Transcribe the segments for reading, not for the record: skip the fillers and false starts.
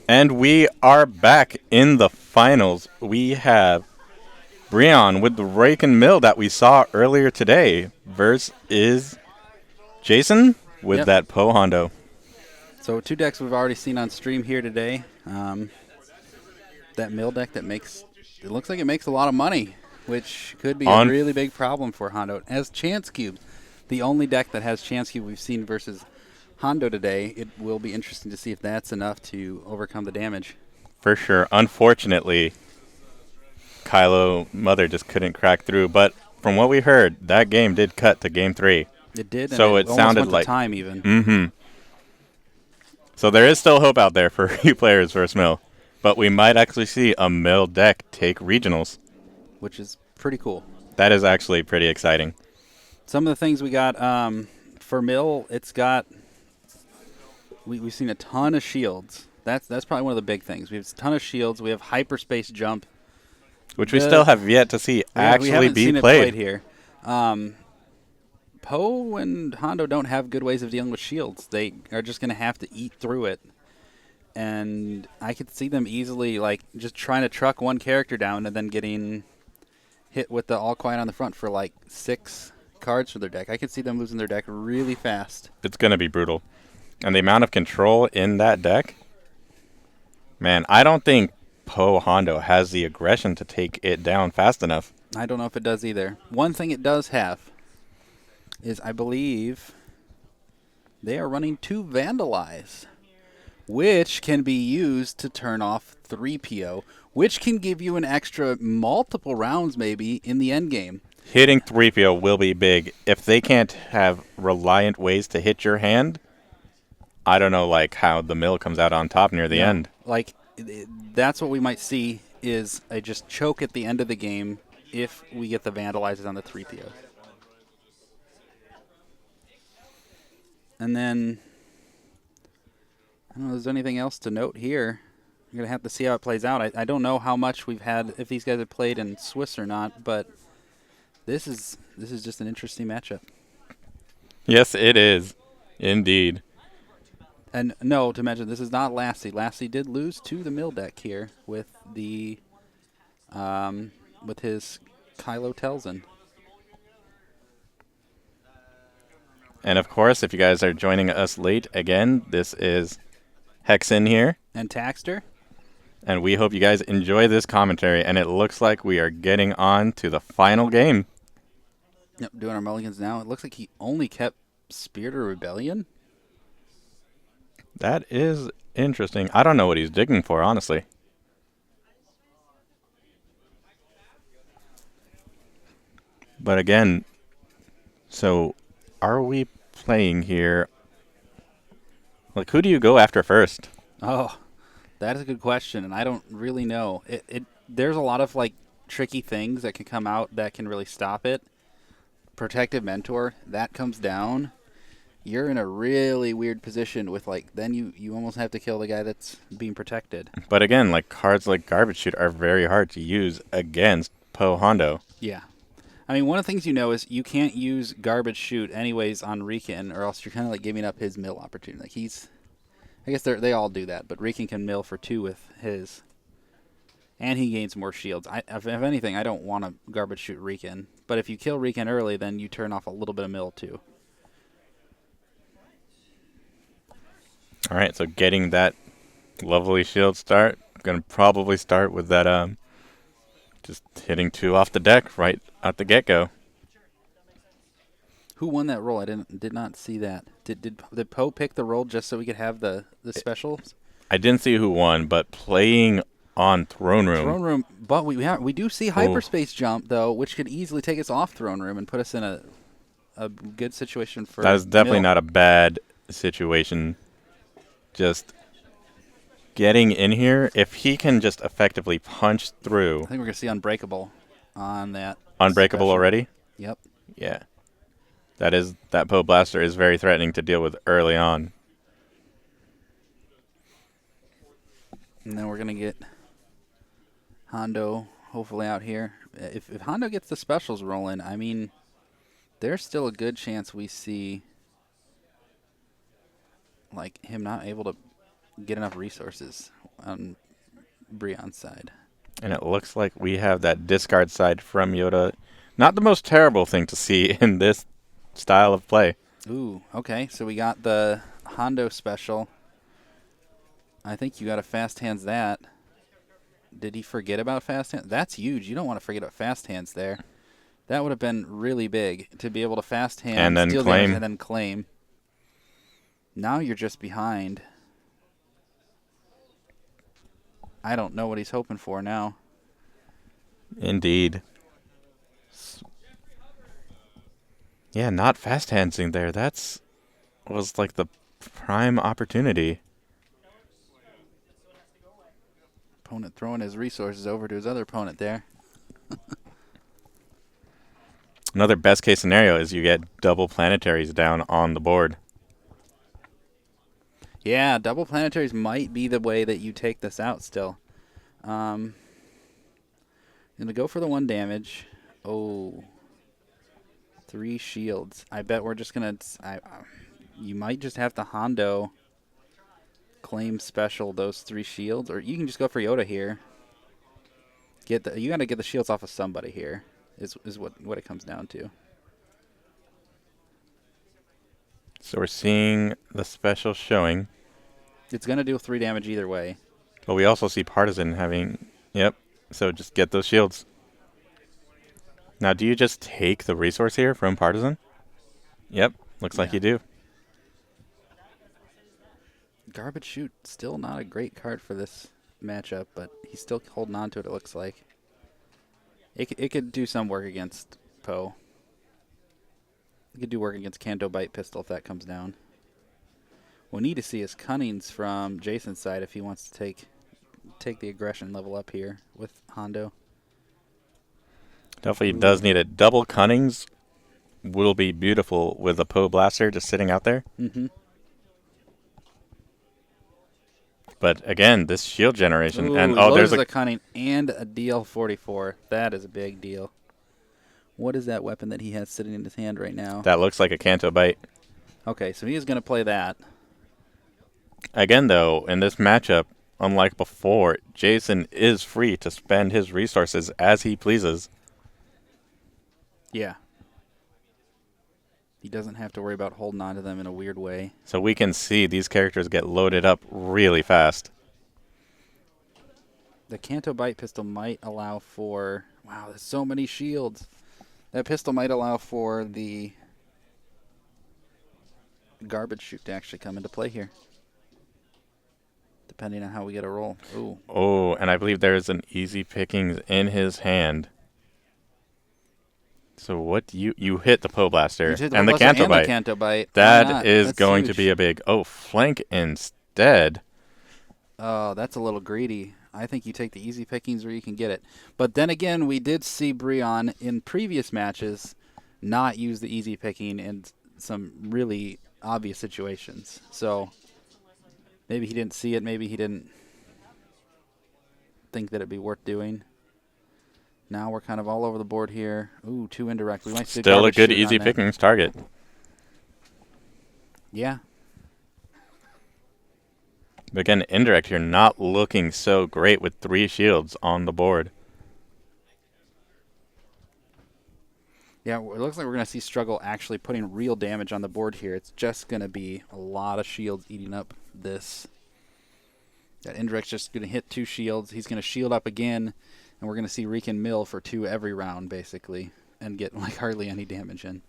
And we are back in the finals. We have Breon with the Rake and Mill that we saw earlier today versus Jason with Yep. that Poe Hondo. So two decks we've already seen on stream here today. That mill deck that makes it looks like it makes a lot of money, which could be a On really big problem for Hondo. It has Chance Cube, the only deck that has Chance Cube we've seen versus Hondo today. It will be interesting to see if that's enough to overcome the damage. for sure. Unfortunately, Kylo Mother just couldn't crack through. But from what we heard, that game did cut to game 3. It did, and So it it almost sounded went like. to time even. Mm-hmm. So there is still hope out there for you players versus Mill. But we might actually see a Mill deck take regionals. Which is pretty cool. That is actually pretty exciting. Some of the things we got for Mill, it's got we've seen a ton of shields. That's probably one of the big things. We have a ton of shields. We have hyperspace jump, Which we still have yet to see we actually haven't be seen played. it played here. Poe and Hondo don't have good ways of dealing with shields. They are just going to have to eat through it. And I could see them easily, like, just trying to truck one character down and then getting hit with the All Quiet on the front for, like, 6 cards for their deck. I could see them losing their deck really fast. It's going to be brutal. And the amount of control in that deck, man, I don't think Poe Hondo has the aggression to take it down fast enough. I don't know if it does either. One thing it does have is, I believe, they are running 2 Vandalize, which can be used to turn off 3PO, which can give you an extra multiple rounds maybe in the end game. Hitting 3PO will be big. If they can't have reliant ways to hit your hand, I don't know like how the mill comes out on top near the end. Like, that's what we might see is a just choke at the end of the game if we get the Vandalizes on the 3PO. And then, I don't know if there's anything else to note here. We're going to have to see how it plays out. I don't know how much we've had, if these guys have played in Swiss or not, but this is just an interesting matchup. Yes, it is. Indeed. And no, to mention, this is not Lassie. Lassie did lose to the mill deck here with the with his Kylo Telzen. And of course, if you guys are joining us late again, this is Hexen here. And Taxter. And we hope you guys enjoy this commentary. And it looks like we are getting on to the final game. Yep, doing our mulligans now. It looks like he only kept Spirit of Rebellion. That is interesting. I don't know what he's digging for, honestly. But again, so are we playing here? Like, who do you go after first? Oh, that is a good question, and I don't really know. There's a lot of like tricky things that can come out that can really stop it. Protective Mentor, that comes down. You're in a really weird position with like then you almost have to kill the guy that's being protected. But again, like cards like Garbage Chute are very hard to use against Poe Hondo. Yeah. I mean, one of the things you know is you can't use Garbage Chute anyways on Riken, or else you're kind of like giving up his mill opportunity. Like I guess they all do that, but Riken can mill for 2 with his, and he gains more shields. If anything, I don't want to Garbage Chute Riken, but if you kill Riken early, then you turn off a little bit of mill too. All right, so getting that lovely shield start. Going to probably start with that just hitting 2 off the deck right at the get-go. Who won that roll? I did not see that. Did Poe pick the roll just so we could have the specials? I didn't see who won, but playing on Throne Room. Throne Room, but we do see hyperspace jump though, which could easily take us off Throne Room and put us in a good situation for. That is definitely Mill. not a bad situation. Just getting in here, if he can just effectively punch through. I think we're gonna see Unbreakable on that. Unbreakable special. already? Yep. Yeah. That Poe Blaster is very threatening to deal with early on. And then we're gonna get Hondo hopefully out here. If Hondo gets the specials rolling, I mean, there's still a good chance we see like him not able to get enough resources. on Brion's side. And it looks like we have that discard side from Yoda. Not the most terrible thing to see in this style of play. Ooh, okay. So we got the Hondo special. I think you got to fast hands that. Did he forget about fast hands? That's huge. You don't want to forget about fast hands there. That would have been really big to be able to fast hand And then steal claim. damage, and then claim. Now you're just behind. I don't know what he's hoping for now. Indeed. Yeah, not fast handsing there. That's was like the prime opportunity. Opponent throwing his resources over to his other opponent there. Another best case scenario is you get double planetaries down on the board. Yeah, double planetaries might be the way that you take this out still. Gonna go for the 1 damage. Oh. 3 shields. I bet we're just gonna... you might just have to Hondo claim special those 3 shields. Or you can just go for Yoda here. You gotta get the shields off of somebody here. Is what it comes down to. So we're seeing the special showing. It's going to do 3 damage either way. But we also see Partisan having... Yep. So just get those shields. Now, do you just take the resource here from Partisan? Yep. Looks like you do. Garbage Chute, still not a great card for this matchup, but he's still holding on to it, it looks like. It could do some work against Poe. It could do work against Canto Bite Pistol if that comes down. We'll need to see his cunnings from Jason's side if he wants to take the aggression level up here with Hondo. Definitely does need it. Double Cunnings will be beautiful with a Poe Blaster just sitting out there. Mm-hmm. But again, this shield generation. Ooh, And there's there's a cunning and a DL-44. That is a big deal. What is that weapon that he has sitting in his hand right now? that looks like a Canto Bite. Okay, so he is going to play that. Again, though, in this matchup, unlike before, Jason is free to spend his resources as he pleases. Yeah. He doesn't have to worry about holding on to them in a weird way. So we can see these characters get loaded up really fast. The Canto Bite pistol might allow for... Wow, there's so many shields. That pistol might allow for the Garbage Chute to actually come into play here. Depending on how we get a roll. Ooh. Oh, and I believe there's an easy pickings in his hand. So what do you hit the Poe Blaster and the Canto Bite. The Canto Bite. That is That's going huge. to be a big... Oh, flank instead. Oh, that's a little greedy. I think you take the easy pickings where you can get it. But then again, we did see Brion in previous matches not use the easy picking in some really obvious situations. So maybe he didn't see it. Maybe he didn't think that it'd be worth doing. Now we're kind of all over the board here. Ooh, 2 indirect. We might see Still a Garbage good Chute easy on that. pickings target. Yeah. But again, indirect here not looking so great with 3 shields on the board. Yeah, it looks like we're going to see Struggle actually putting real damage on the board here. It's just going to be a lot of shields eating up this. That indirect's just going to hit 2 shields. He's going to shield up again, and we're going to see Riken mill for 2 every round, basically, and get like hardly any damage in.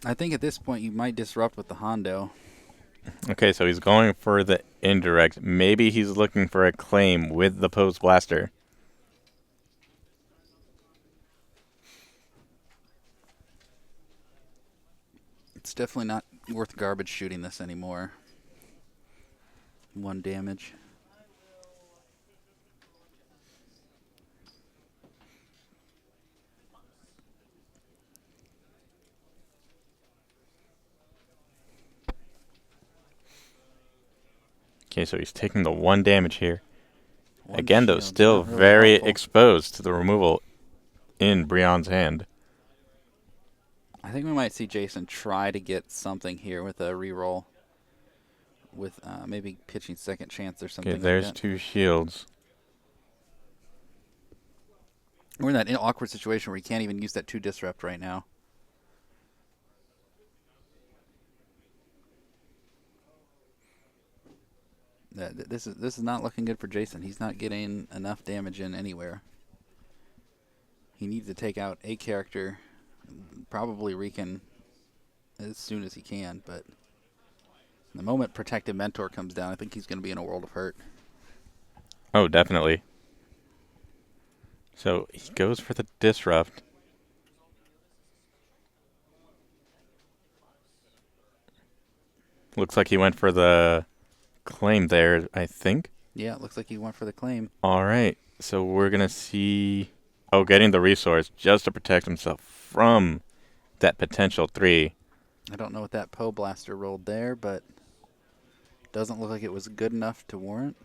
I think at this point you might disrupt with the Hondo. Okay, so he's going for the indirect. Maybe he's looking for a claim with the Poe's Blaster. It's definitely not worth garbage shooting this anymore. 1 damage. Okay, so he's taking the 1 damage here. 1 Again, though, shield. still Not really very helpful. exposed to the removal in Brion's hand. I think we might see Jason try to get something here with a reroll. with maybe pitching second chance or something. Okay, like there's that. 2 shields. We're in that awkward situation where you can't even use that 2 disrupt right now. This is not looking good for Jason. He's not getting enough damage in anywhere. He needs to take out a character, probably Riken, as soon as he can. But the moment Protective Mentor comes down, I think he's going to be in a world of hurt. Oh, definitely. So he goes for the disrupt. Looks like he went for the claim there, I think. Yeah, it looks like he went for the claim. All right. So we're going to see... Oh, getting the resource just to protect himself from that potential 3. I don't know what that Poe Blaster rolled there, but doesn't look like it was good enough to warrant.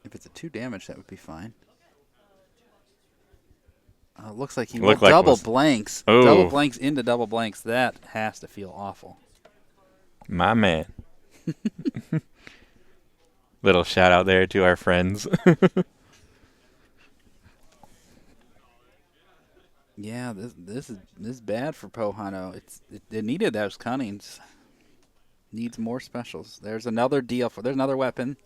If it's a 2 damage, that would be fine. Looks like he went like double blanks. Oh. Double blanks into double blanks. That has to feel awful. My man. Little shout out there to our friends. Yeah, this is bad for Poe Hano. It needed those cunnings. Needs more specials. There's another deal for. There's another weapon.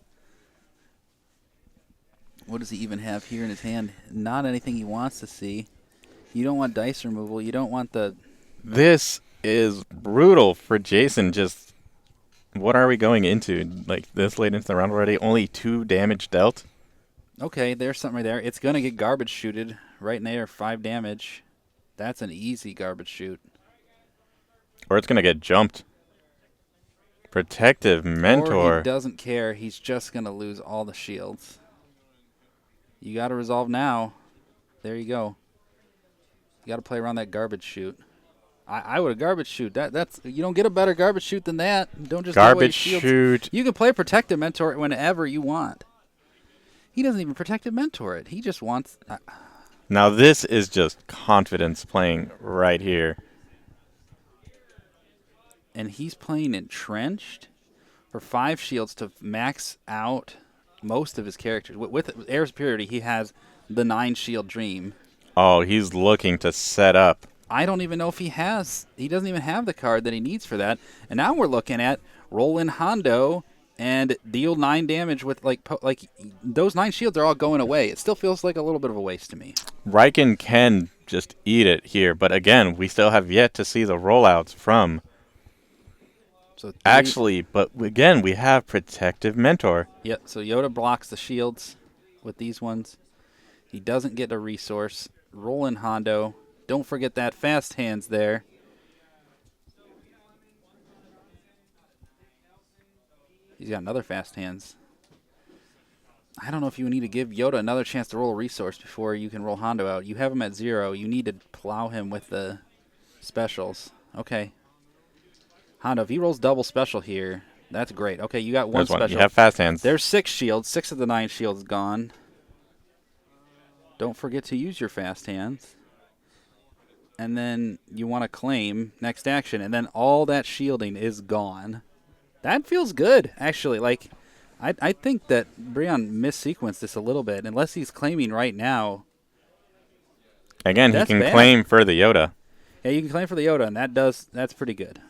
What does he even have here in his hand? Not anything he wants to see. You don't want dice removal. You don't want the... This is brutal for Jason. Just, what are we going into? Like, this late into the round already? Only 2 damage dealt? Okay, there's something right there. It's going to get garbage shooted right in there. 5 damage. That's an easy garbage shoot. Or it's going to get jumped. Protective Or Mentor. he doesn't care. He's just going to lose all the shields. You got to resolve now. There you go. You got to play around that garbage shoot. I would have garbage shoot. That's you don't get a better garbage shoot than that. Don't just give away your Garbage shields. shoot. You can play Protective Mentor whenever you want. He doesn't even Protective Mentor it. He just wants... Now this is just confidence playing right here. And he's playing Entrenched for 5 shields to max out most of his characters. With Air Superiority, he has the 9 shield Dream. Oh, he's looking to set up. I don't even know if he has. He doesn't even have the card that he needs for that. And now we're looking at roll in Hondo and deal 9 damage with like those 9 shields are all going away. It still feels like a little bit of a waste to me. Riken can just eat it here, but again, we still have yet to see the rollouts from. So Actually, but again, we have Protective Mentor. Yep, so Yoda blocks the shields with these ones. He doesn't get a resource. Roll in Hondo. Don't forget that fast hands there. He's got another fast hands. I don't know if you need to give Yoda another chance to roll a resource before you can roll Hondo out. You have him at 0. You need to plow him with the specials. Okay. Hondo, if he rolls double special here, that's great. Okay, you got one There's special. one. You have fast hands. There's 6 shields. 6 of the 9 shields gone. Don't forget to use your fast hands. And then you want to claim next action, and then all that shielding is gone. That feels good, actually. Like, I think that Breon missequenced this a little bit. Unless he's claiming right now. Again, he That's can bad. claim for the Yoda. Yeah, you can claim for the Yoda, and that's pretty good.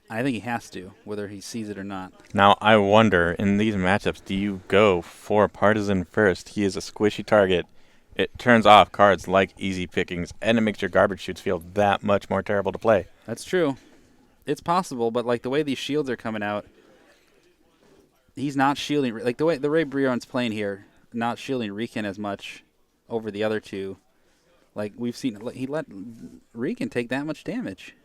I think he has to, whether he sees it or not. Now, I wonder, in these matchups, do you go for Partisan first? He is a squishy target. It turns off cards like Easy Pickings, and it makes your garbage shoots feel that much more terrible to play. That's true. It's possible, but like the way these shields are coming out, he's not shielding. Like the way Breon's playing here, not shielding Riken as much over the other two. Like we've seen, he let Riken take that much damage.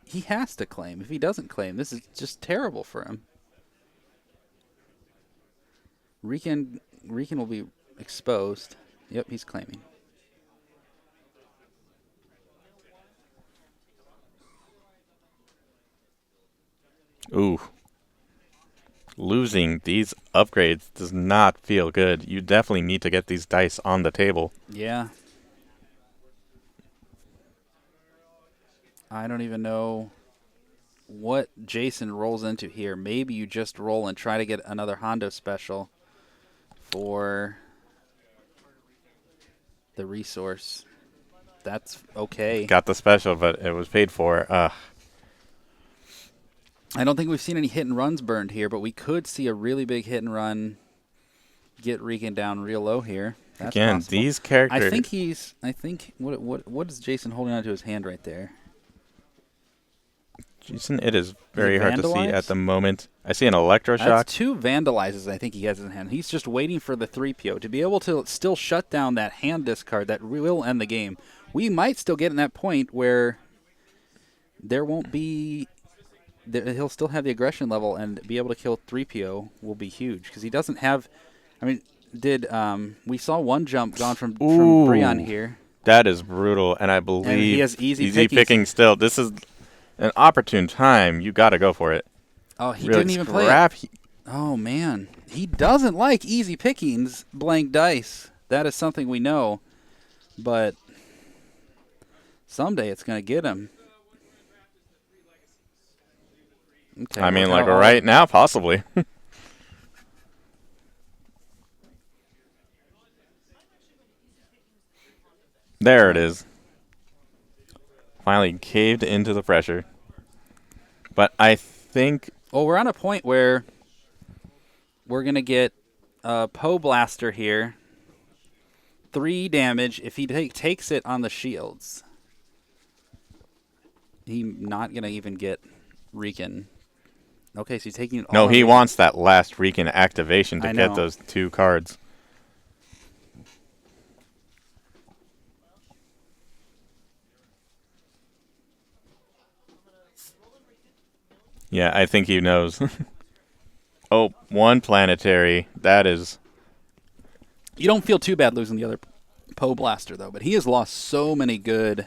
He has to claim. If he doesn't claim, this is just terrible for him. Riken will be exposed. Yep, he's claiming. Ooh. Losing these upgrades does not feel good. You definitely need to get these dice on the table. Yeah. I don't even know what Jason rolls into here. Maybe you just roll and try to get another Hondo special for the resource. That's okay. Got the special, but it was paid for. I don't think we've seen any hit and runs burned here, but we could see a really big hit and run get Rican down real low here. That's Again, possible. these characters. I think what is Jason holding onto his hand right there? Jason, it is very hard to see Vandalize? at the moment. I see an electroshock. That's 2 vandalizes I think he has in hand. He's just waiting for the 3PO to be able to still shut down that hand discard that will end the game. We might still get in that point where there won't be... he'll still have the aggression level, and be able to kill 3PO will be huge because he doesn't have... I mean, we saw one jump gone from Breon here. That is brutal, and I believe And he has easy picking still. This is an opportune time. You got to go for it. Oh, he Really didn't even play it. Oh, man. He doesn't like easy pickings, blank dice. That is something we know. But someday it's going to get him. Okay, I mean, well, like right now, possibly. There it is. Finally caved into the pressure. But I think... Well, we're on a point where we're going to get a Poe Blaster here. 3 damage if he takes it on the shields. He's not going to even get Rican. Okay, so he's taking it all. No, he wants that last Rican activation to get those 2 cards. Yeah, I think he knows. Oh, 1 planetary. That is... You don't feel too bad losing the other Poe Blaster, though, but he has lost so many good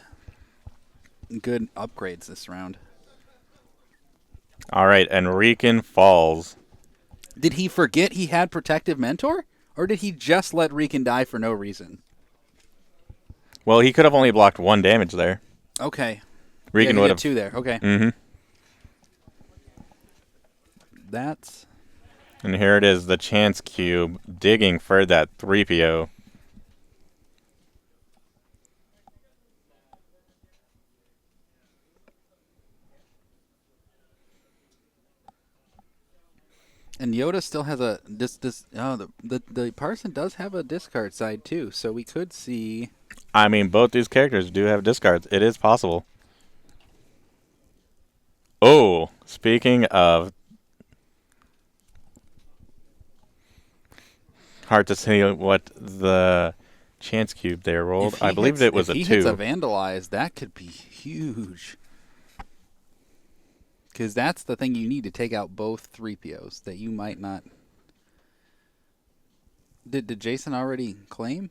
upgrades this round. All right, and Rican falls. Did he forget he had Protective Mentor? Or did he just let Rican die for no reason? Well, he could have only blocked 1 damage there. Okay. Rican would would have have 2 there. Okay. Mm-hmm. That's... And here it is, the Chance Cube, digging for that 3PO. And Yoda still has a... the Parson does have a discard side, too, so we could see... I mean, both these characters do have discards. It is possible. Oh, speaking of... Hard to say what the Chance Cube there rolled. I believe it was a 2. If he hits a Vandalize, that could be huge. Because that's the thing you need to take out both 3POs that you might not... Did Jason already claim?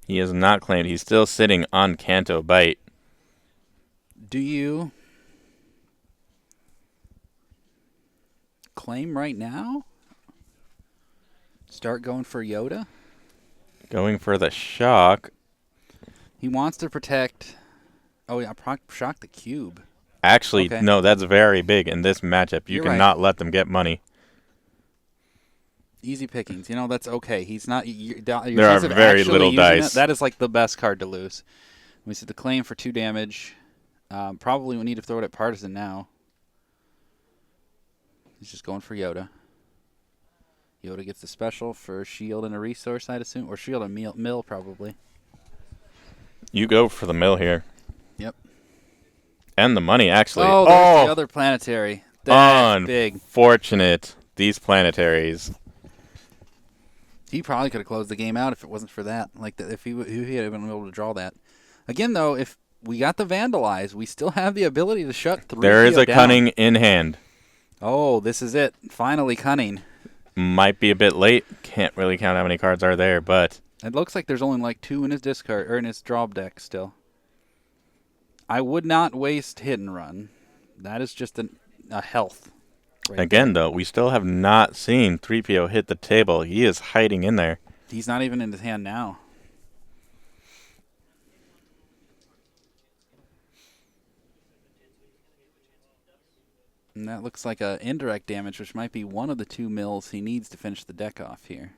He has not claimed. He's still sitting on Canto Bite. Do you claim right now? Start going for Yoda? Going for the shock. He wants to protect... Oh, yeah, shock the cube. Actually, Okay. no, that's very big in this matchup. You You're cannot let them get money. Easy pickings. That's okay. He's not... There are very little dice. That is like the best card to lose. We see the claim for 2 damage. Probably we need to throw it at Partisan now. He's just going for Yoda. Yoda gets the special for shield and a resource, I'd assume. Or shield and mill, probably. You go for the mill here. Yep. And the money, actually. Oh, there's the other planetary. That's big. Unfortunate. These planetaries. He probably could have closed the game out if it wasn't for that. If he had been able to draw that. Again, though, if we got the Vandalize, we still have the ability to shut 3 There is a down. Cunning in hand. Oh, this is it. Finally Cunning. Might be a bit late. Can't really count how many cards are there, but... It looks like there's only 2 in his discard, or in his draw deck still. I would not waste Hit and Run. That is just a health. Right Again, though, we still have not seen 3PO hit the table. He is hiding in there. He's not even in his hand now. And that looks like a indirect damage, which might be one of the 2 mills he needs to finish the deck off here.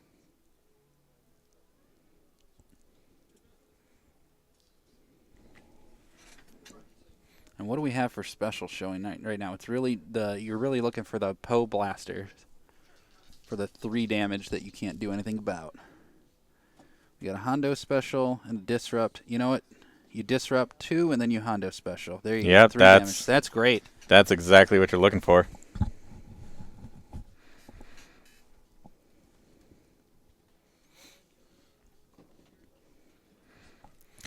And what do we have for special showing right now? It's really you're really looking for the Poe Blaster for the 3 damage that you can't do anything about. We got a Hondo special and a disrupt. You know what? You disrupt 2 and then you Hondo special. There you go. 3 damage. That's great. That's exactly what you're looking for.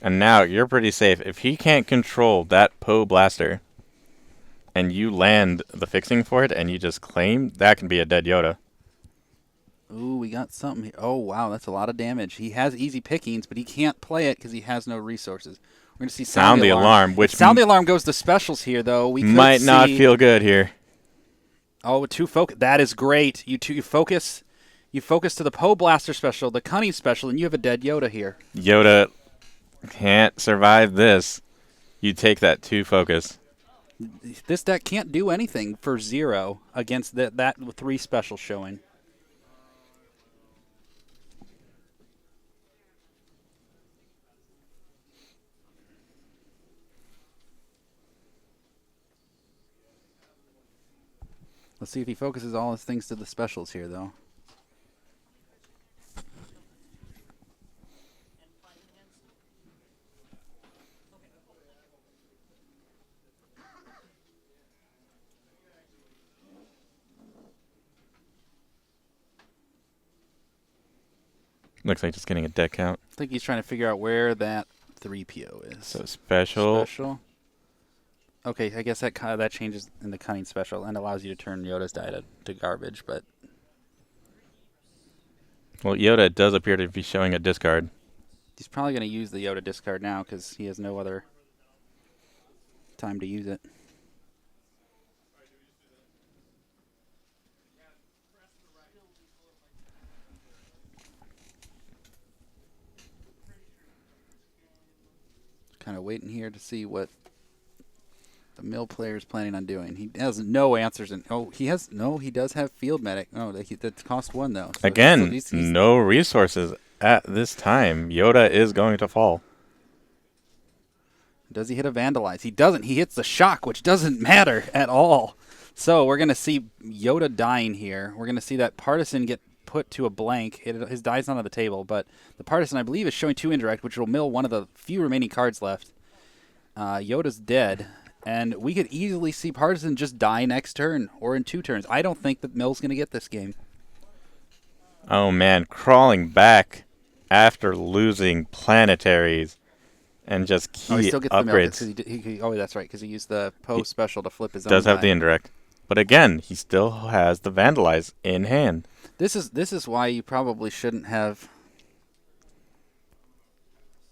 And now you're pretty safe. If he can't control that Poe Blaster and you land the fixing for it and you just claim, that can be a dead Yoda. Ooh, we got something here. Oh, wow, that's a lot of damage. He has easy pickings, but he can't play it because he has no resources. We're going to see Sound the Alarm. Which Sound the Alarm goes to specials here, though. We might not feel good here. Oh, with 2 focus. That is great. You focus to the Poe Blaster special, the Cunning special, and you have a dead Yoda here. Yoda can't survive this. You take that 2 focus. This deck can't do anything for 0 against that 3 special showing. Let's see if he focuses all his things to the specials here, though. Looks like just getting a deck count. I think he's trying to figure out where that 3PO is. So special. Okay, I guess that changes in the Cunning special and allows you to turn Yoda's die to garbage, but... Well, Yoda does appear to be showing a discard. He's probably going to use the Yoda discard now because he has no other time to use it. Kind of waiting here to see what the mill player is planning on doing. He has no answers. He does have Field Medic. Oh, that cost 1, though. So again, he's no resources at this time. Yoda is going to fall. Does he hit a Vandalize? He doesn't. He hits the Shock, which doesn't matter at all. So we're going to see Yoda dying here. We're going to see that Partisan get put to a blank. His die's not on the table, but the Partisan, I believe, is showing 2 indirect, which will mill one of the few remaining cards left. Yoda's dead, and we could easily see Partisan just die next turn or in 2 turns. I don't think that Mill's going to get this game. Oh, man. Crawling back after losing planetaries and just key he still gets upgrades. The mill, that's right, because he used the Poe special to flip his own does have die. the indirect. But again, he still has the Vandalize in hand. This is why you probably shouldn't have.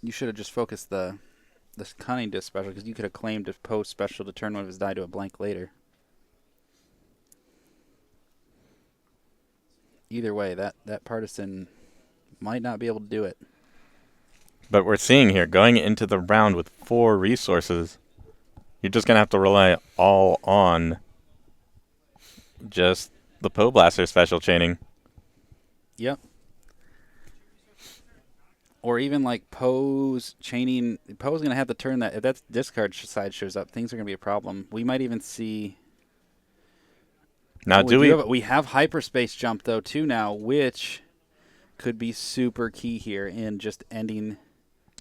You should have just focused the Cunning disc special, because you could have claimed a Poe special to turn one of his die to a blank later. Either way, that Partisan might not be able to do it. But we're seeing here, going into the round with 4 resources, you're just going to have to rely all on just the Poe Blaster special chaining. Yep. Or even like Poe's chaining. Poe's going to have to turn that. If that discard side shows up, things are going to be a problem. We might even see. Now, we have hyperspace jump though too now, which could be super key here in just ending.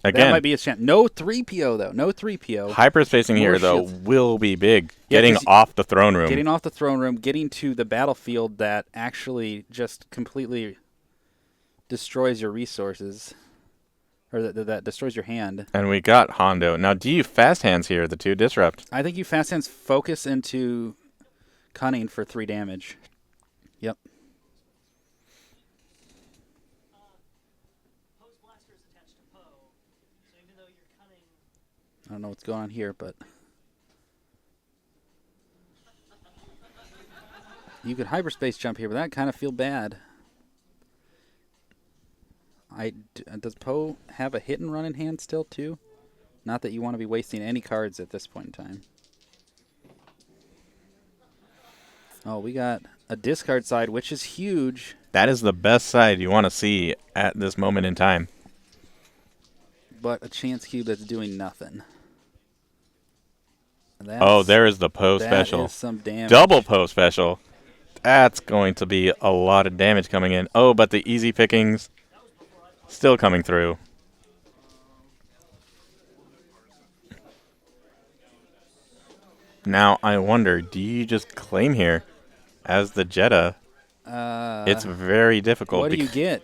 Again, that might be a chance. No 3PO though. No 3PO. Hyperspacing here though will be big. Getting off the throne room. Getting off the throne room. Getting to the battlefield that actually just completely destroys your resources. Or that destroys your hand. And we got Hondo. Now, do you fast hands here, the 2 disrupt? I think you fast hands focus into Cunning for 3 damage. Yep. I don't know what's going on here, but you could hyperspace jump here, but that kind of feel bad. Does Poe have a hit and run in hand still, too? Not that you want to be wasting any cards at this point in time. Oh, we got a discard side, which is huge. That is the best side you want to see at this moment in time. But a chance cube that's doing nothing. Oh, there is the Poe special. That is some damage. Double Poe special. That's going to be a lot of damage coming in. Oh, but the easy pickings still coming through. Now, I wonder, do you just claim here as the Jeddah? It's very difficult. What do you get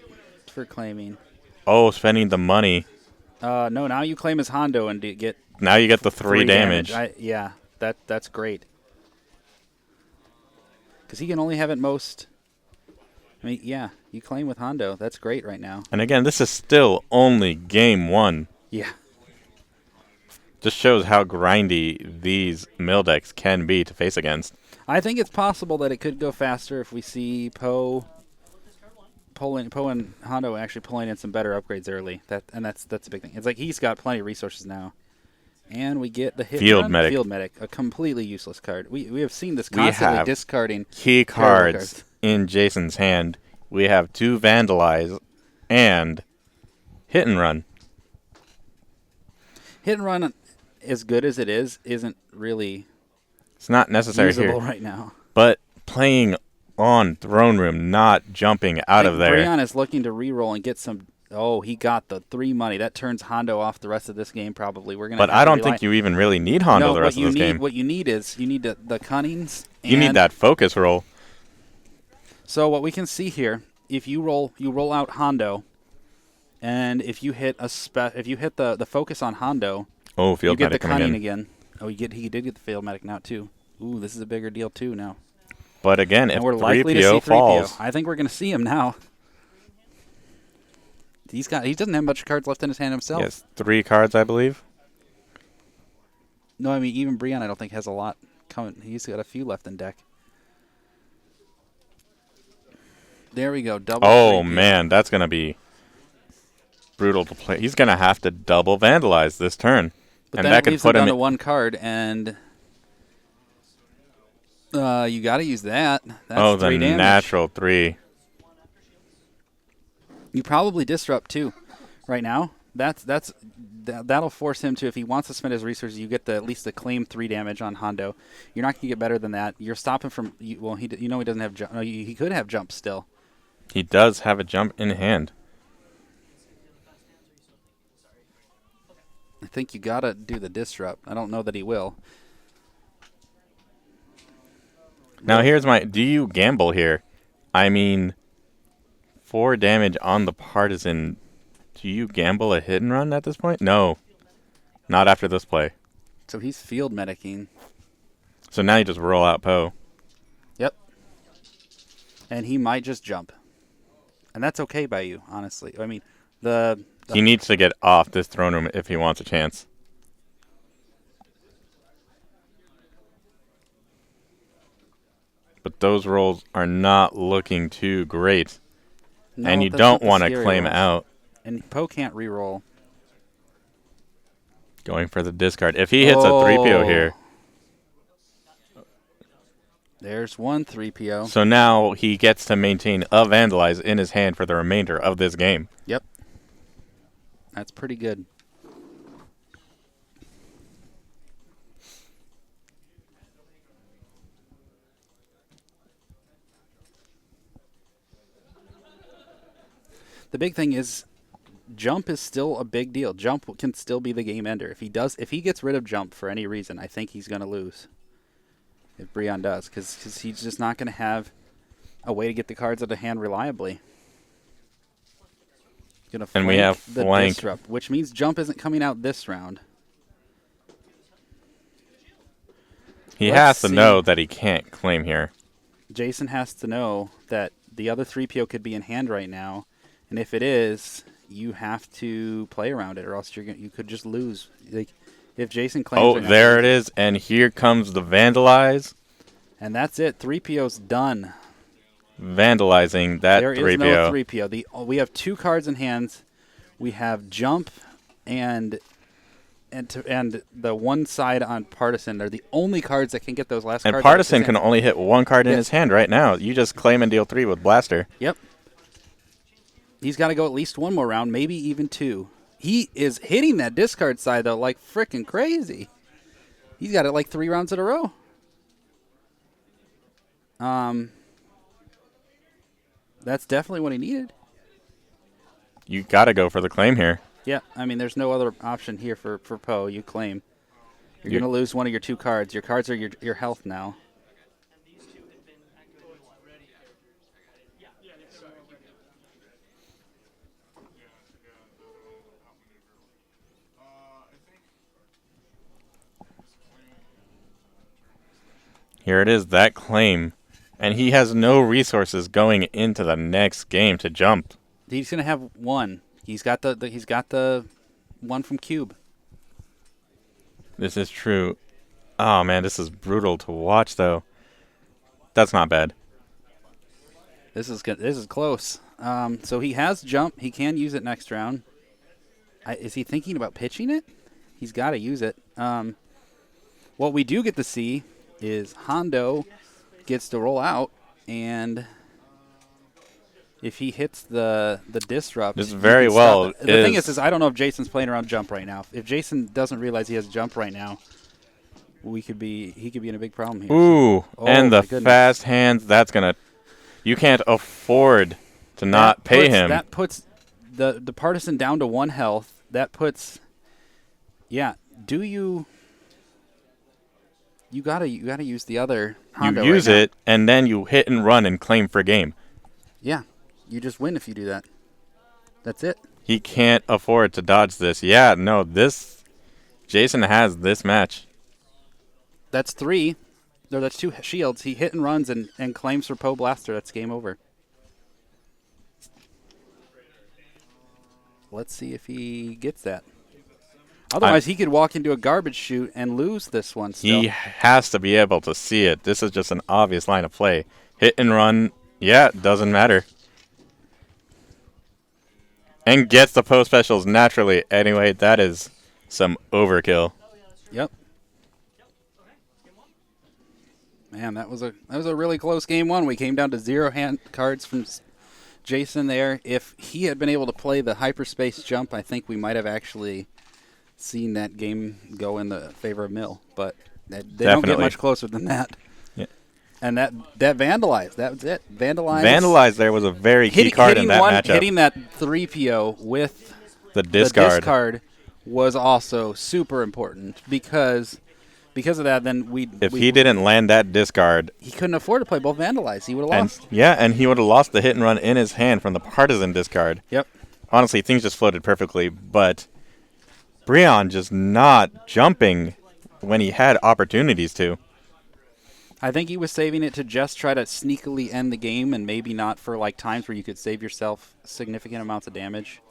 for claiming? Oh, spending the money. No, now you claim as Hondo and get Now you get the 3 damage. Yeah, that's great. Because he can only have at most. I mean, yeah, you claim with Hondo. That's great right now. And again, this is still only game 1. Yeah. Just shows how grindy these mill decks can be to face against. I think it's possible that it could go faster if we see Poe and Hondo actually pulling in some better upgrades early. That's a big thing. It's like he's got plenty of resources now. And we get the Field Medic. Field Medic, a completely useless card. We have seen this constantly discarding key cards in Jason's hand. We have 2 Vandalize and Hit and Run. Hit and Run, as good as it is, isn't really It's not necessary usable here. right now. But playing on Throne Room, not jumping out of there. Brion is looking to reroll and get some. Oh, he got the 3 money. That turns Hondo off the rest of this game. Probably But I don't think you even really need Hondo the rest of this game. What you need is the Cunnings. You need that focus roll. So what we can see here, if you roll out Hondo, and if you hit the focus on Hondo, Oh, Field you get Medic the coming Cunning in. again. Oh, he did get the Field Medic now too. Ooh, this is a bigger deal too now. But again, if And we're likely to 3PO see 3PO. falls, I think we're going to see him now. He doesn't have much cards left in his hand himself. yes, 3 cards, I believe. No, I mean even Brion I don't think has a lot coming. He's got a few left in deck. There we go. Double. Oh 3PO. man, that's gonna be brutal to play. He's gonna have to double Vandalize this turn, But and then that it could leaves put him him down to 1 card, and you got to use that. That's oh, 3 the damage. natural 3. You probably disrupt too. Right now, that'll force him to, if he wants to spend his resources, you get at least the claim 3 damage on Hondo. You're not going to get better than that. You're stopping from. He doesn't have jump. No, he could have jump still. He does have a jump in hand. I think you got to do the disrupt. I don't know that he will. Now here's do you gamble here? I mean, 4 damage on the Partisan. Do you gamble a hit and run at this point? No. Not after this play. So he's field medicing. So now you just roll out Poe. Yep. And he might just jump. And that's okay by you, honestly. I mean, He needs to get off this throne room if he wants a chance. But those rolls are not looking too great. no, And you that's don't not the want to scary claim rolls. out. And Poe can't reroll. Going for the discard. If he hits a 3PO here. There's 1 3PO. So now he gets to maintain a Vandalize in his hand for the remainder of this game. Yep. That's pretty good. The big thing is jump is still a big deal. Jump can still be the game ender. If he gets rid of jump for any reason, I think he's going to lose. If Brion does, because he's just not going to have a way to get the cards out of hand reliably. Gonna And we have the flank. disrupt, which means jump isn't coming out this round. He Let's has to see. know that he can't claim here. Jason has to know that the other 3PO could be in hand right now, and if it is, you have to play around it, or else you could just lose. Like if Jason claims, Oh, right now, there it is. And here comes the Vandalize. and that's it. 3PO's done. Vandalizing that There 3PO. is no 3PO. We have 2 cards in hands. We have jump and and the one side on Partisan are the only cards that can get those last And cards. Partisan can only hit one card in Yes. his hand right now. You just claim and deal 3 with Blaster. Yep. He's got to go at least one more round, maybe even 2. He is hitting that discard side, though, like freaking crazy. He's got it like 3 rounds in a row. That's definitely what he needed. You got to go for the claim here. Yeah, I mean, there's no other option here for Poe. You claim. You're going to lose one of your 2 cards. Your cards are your health now. Here it is, that claim. And he has no resources going into the next game to jump. He's going to have 1. He's got the one from Cube. This is true. Oh, man, this is brutal to watch, though. That's not bad. This is good. This is close. So he has jump. He can use it next round. Is he thinking about pitching it? He's got to use it. What we do get to see is Hondo gets to roll out, and if he hits the disrupt, this very well. The thing is I don't know if Jason's playing around jump right now. If Jason doesn't realize he has jump right now, he could be in a big problem here. Ooh, and the my goodness. fast hands. That's gonna. You can't afford to not pay him. That puts the Partisan down to 1 health. That puts. Yeah. Do you? You gotta use the other Hondo. You use right now. it, and then you hit and run and claim for game. Yeah, you just win if you do that. That's it. He can't afford to dodge this. Yeah, no, this Jason has this match. That's 3. No, that's 2 shields. He hit and runs and claims for Poe Blaster. That's game over. Let's see if he gets that. Otherwise, he could walk into a garbage chute and lose this one still. He has to be able to see it. This is just an obvious line of play. Hit and run. Yeah, it doesn't matter. And gets the post specials naturally. Anyway, that is some overkill. Yep. Man, that was a really close game 1. We came down to 0 hand cards from Jason there. If he had been able to play the hyperspace jump, I think we might have actually seen that game go in the favor of Mill. But they don't get much closer than that. Yeah. And that Vandalize, that was it. Vandalize there was a very key card in that matchup. Hitting that 3PO with the discard was also super important because of that. Then if he didn't land that discard, he couldn't afford to play both Vandalize. He would have lost. And he would have lost the hit and run in his hand from the Partisan discard. Yep. Honestly, things just floated perfectly, but Brion just not jumping when he had opportunities to. I think he was saving it to just try to sneakily end the game and maybe not for like times where you could save yourself significant amounts of damage.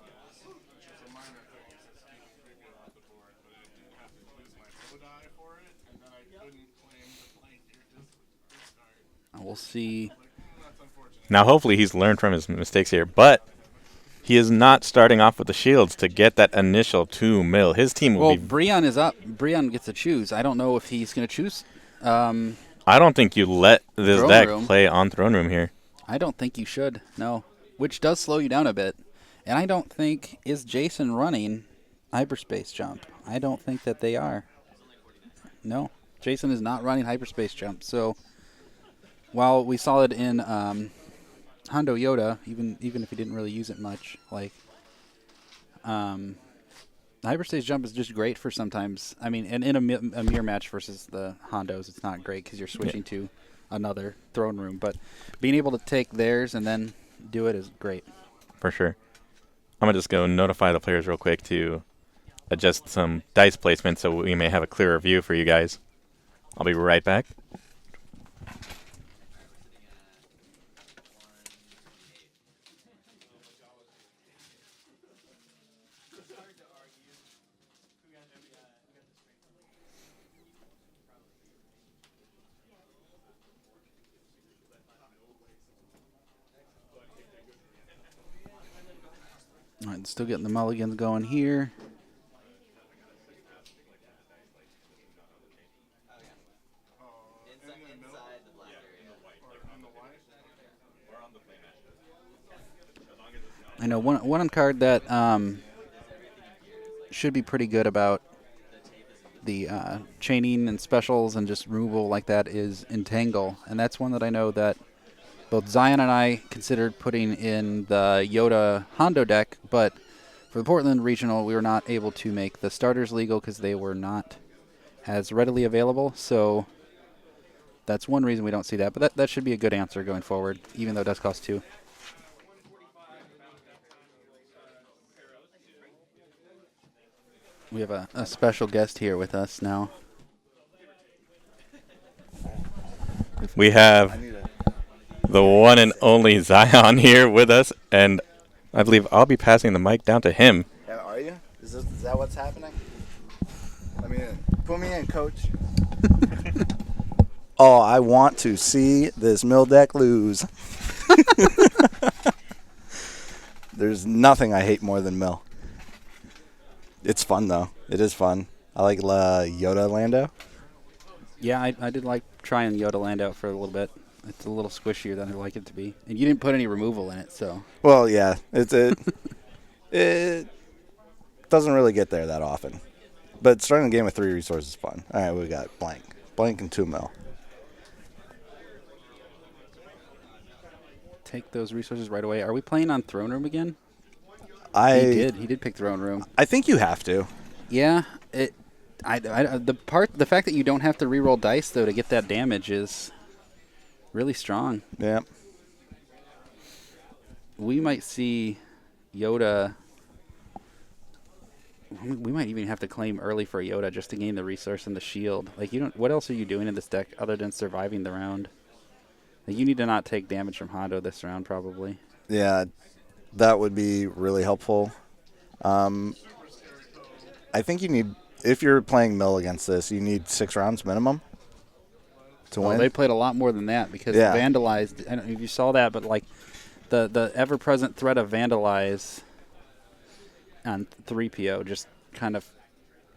We'll see. Now, hopefully he's learned from his mistakes here, but he is not starting off with the shields to get that initial 2 mil. His team will be... Well, Brion is up. Brion gets to choose. I don't know if he's going to choose. I don't think you let this deck play on Throne Room here. I don't think you should, no. Which does slow you down a bit. And I don't think, is Jason running Hyperspace Jump? I don't think that they are. No, Jason is not running Hyperspace Jump. So while we saw it in Hondo Yoda, even if he didn't really use it much, like Hyperspace Jump is just great for sometimes. I mean, and in a mirror match versus the Hondos, it's not great because you're switching to another Throne Room. But being able to take theirs and then do it is great. For sure. I'm going to just go notify the players real quick to adjust some dice placement so we may have a clearer view for you guys. I'll be right back. All right, still getting the mulligans going here. I know one card that should be pretty good about the chaining and specials and just removal like that is Entangle, and that's one that I know that both Zion and I considered putting in the Yoda Hondo deck, but for the Portland Regional, we were not able to make the starters legal because they were not as readily available, so that's one reason we don't see that, but that should be a good answer going forward, even though it does cost 2. We have a special guest here with us now. We have the one and only Zion here with us, and I believe I'll be passing the mic down to him. Yeah, are you? Is that what's happening? Let me in. Put me in, coach. Oh, I want to see this mill deck lose. There's nothing I hate more than mill. It's fun, though. It is fun. I like Yoda Lando. Yeah, I did like trying Yoda Land out for a little bit. It's a little squishier than I like it to be. And you didn't put any removal in it, so. Well, yeah. It doesn't really get there that often. But starting the game with 3 resources is fun. All right, we got blank. Blank and 2 mil. Take those resources right away. Are we playing on Throne Room again? He He did pick Throne Room. I think you have to. Yeah, the fact that you don't have to reroll dice though to get that damage is really strong. Yeah. We might see Yoda. We might even have to claim early for Yoda just to gain the resource and the shield. Like you don't. What else are you doing in this deck other than surviving the round? Like, you need to not take damage from Hondo this round, probably. Yeah, that would be really helpful. I think you need, if you're playing mill against this, you need 6 rounds minimum to win. They played a lot more than that because Vandalized. I don't know if you saw that, but like the ever-present threat of Vandalize on 3PO just kind of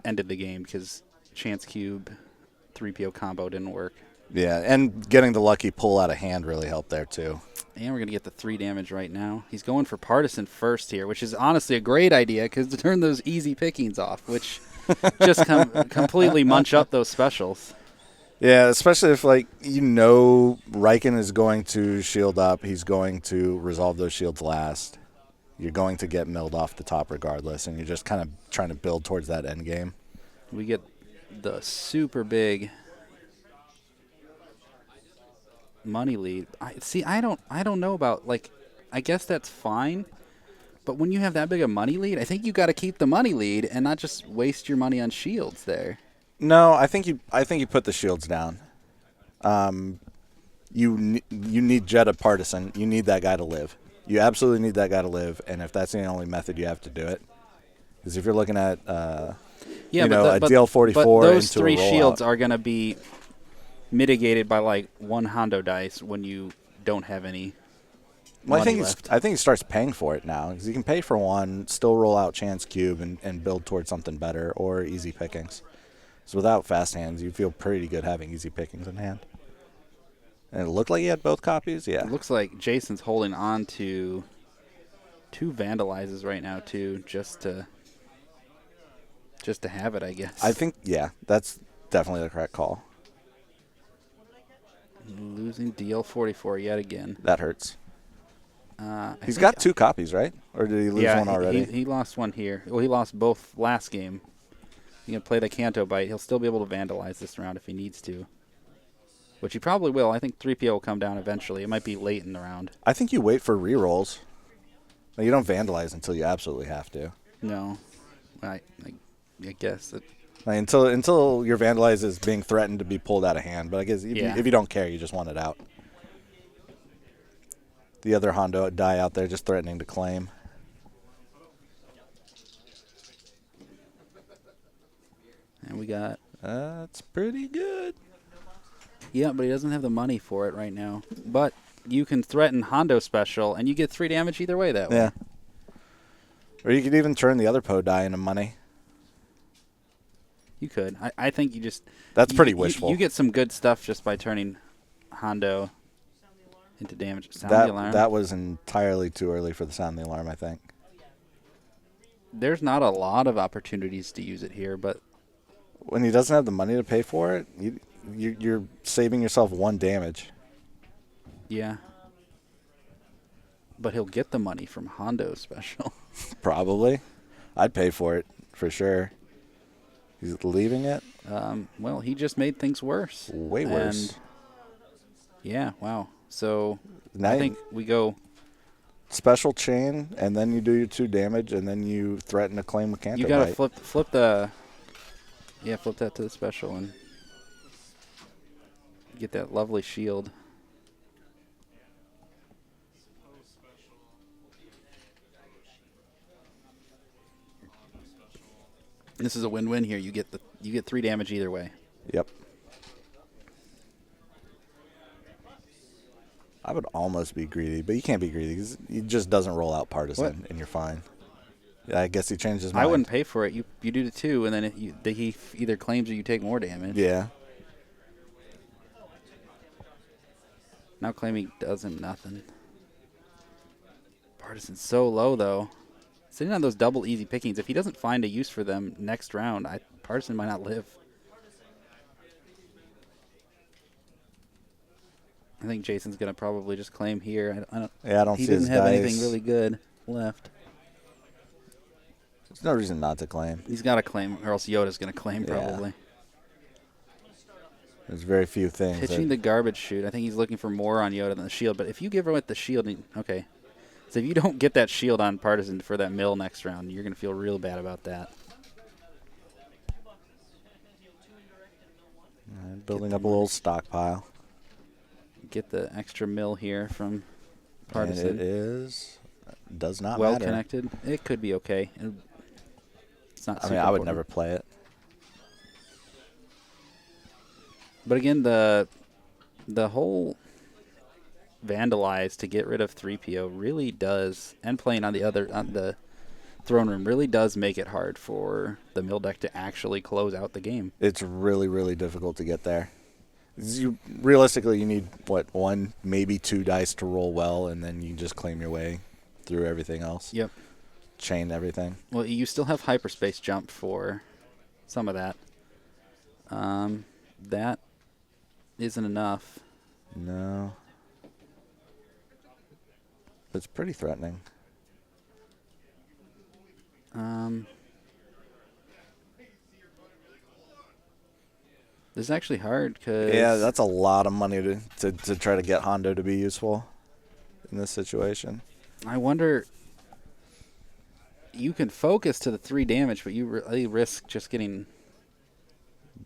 ended the game because Chance Cube 3PO combo didn't work. Yeah, and getting the lucky pull out of hand really helped there too. And we're going to get the 3 damage right now. He's going for Partisan first here, which is honestly a great idea because to turn those easy pickings off, which just completely munch up those specials. Yeah, especially if, like, you know Riken is going to shield up. He's going to resolve those shields last. You're going to get milled off the top regardless, and you're just kind of trying to build towards that end game. We get the super big money lead. I don't know about, like, I guess that's fine, but when you have that big a money lead, I think you got to keep the money lead and not just waste your money on shields there. No, I think you put the shields down. You need Jeddah Partisan. You need that guy to live. You absolutely need that guy to live, and if that's the only method, you have to do it. Because if you're looking at a DL44 but those into 3 a rollout, shields are going to be mitigated by like 1 Hondo dice when you don't have any well, money left. I think he starts paying for it now because you can pay for 1, still roll out Chance Cube and build towards something better or easy pickings. So without fast hands, you feel pretty good having easy pickings in hand. And it looked like he had both copies. Yeah, It looks like Jason's holding on to 2 Vandalizes right now too, just to have it, I guess. I think that's definitely the correct call. Losing DL44 yet again. That hurts. I He's think- got 2 copies, right? Or did he lose one already? He lost one here. Well, he lost both last game. He can play the Canto Bite. He'll still be able to Vandalize this round if he needs to, which he probably will. I think 3PO will come down eventually. It might be late in the round. I think you wait for rerolls. Like, you don't Vandalize until you absolutely have to. No, I guess that. Like, until your Vandalize is being threatened to be pulled out of hand. But I guess if you don't care, you just want it out. The other Hondo die out there just threatening to claim. And we got. That's pretty good. Yeah, but he doesn't have the money for it right now. But you can threaten Hondo special, and you get 3 damage either way that way. Yeah. Or you could even turn the other Poe die into money. You could. I think you just... That's pretty wishful. You get some good stuff just by turning Hondo into damage. Sound the alarm. That was entirely too early for the sound the alarm, I think. There's not a lot of opportunities to use it here, but When he doesn't have the money to pay for it, you're saving yourself 1 damage. yeah. But he'll get the money from Hondo special. Probably. I'd pay for it, for sure. He's leaving it? Well, he just made things worse. Way worse. And yeah, wow. So Now I think we go. special chain, and then you do your 2 damage, and then you threaten to claim a Canto You gotta Bite. flip the. Yeah, flip that to the special and get that lovely shield. This is a win-win here. You get 3 damage either way. Yep. I would almost be greedy, but you can't be greedy because he just doesn't roll out Partisan, and you're fine. Yeah, I guess he changed his mind. I wouldn't pay for it. You do the 2, and then he either claims or you take more damage. Yeah. Now claiming doesn't nothing. Partisan's so low though. Sitting on those double easy pickings, if he doesn't find a use for them next round, Partisan might not live. I think Jason's gonna probably just claim here. I don't. Yeah, I don't He see his doesn't have dice. anything really good left. There's no reason not to claim. He's got to claim, or else Yoda's gonna claim Yeah. probably. There's very few things. Pitching the garbage chute. I think he's looking for more on Yoda than the shield. But if you give him with the shield, okay. So if you don't get that shield on Partisan for that mill next round, you're gonna feel real bad about that. Building up a little stockpile. Get the extra mill here from And Partisan. it does not Well matter. connected. It could be okay. It's not. I super mean, I would important. never play it. But again, the whole vandalize to get rid of 3PO really does, and playing on the throne room really does make it hard for the mill deck to actually close out the game. It's really, really difficult to get there. Realistically, you need, 1, maybe 2 dice to roll well, and then you just claim your way through everything else. Yep. Chain everything. Well, you still have hyperspace jump for some of that. That isn't enough. No. It's pretty threatening. This is actually hard because Yeah, that's a lot of money to try to get Hondo to be useful in this situation. I wonder. You can focus to the 3 damage, but you really risk just getting.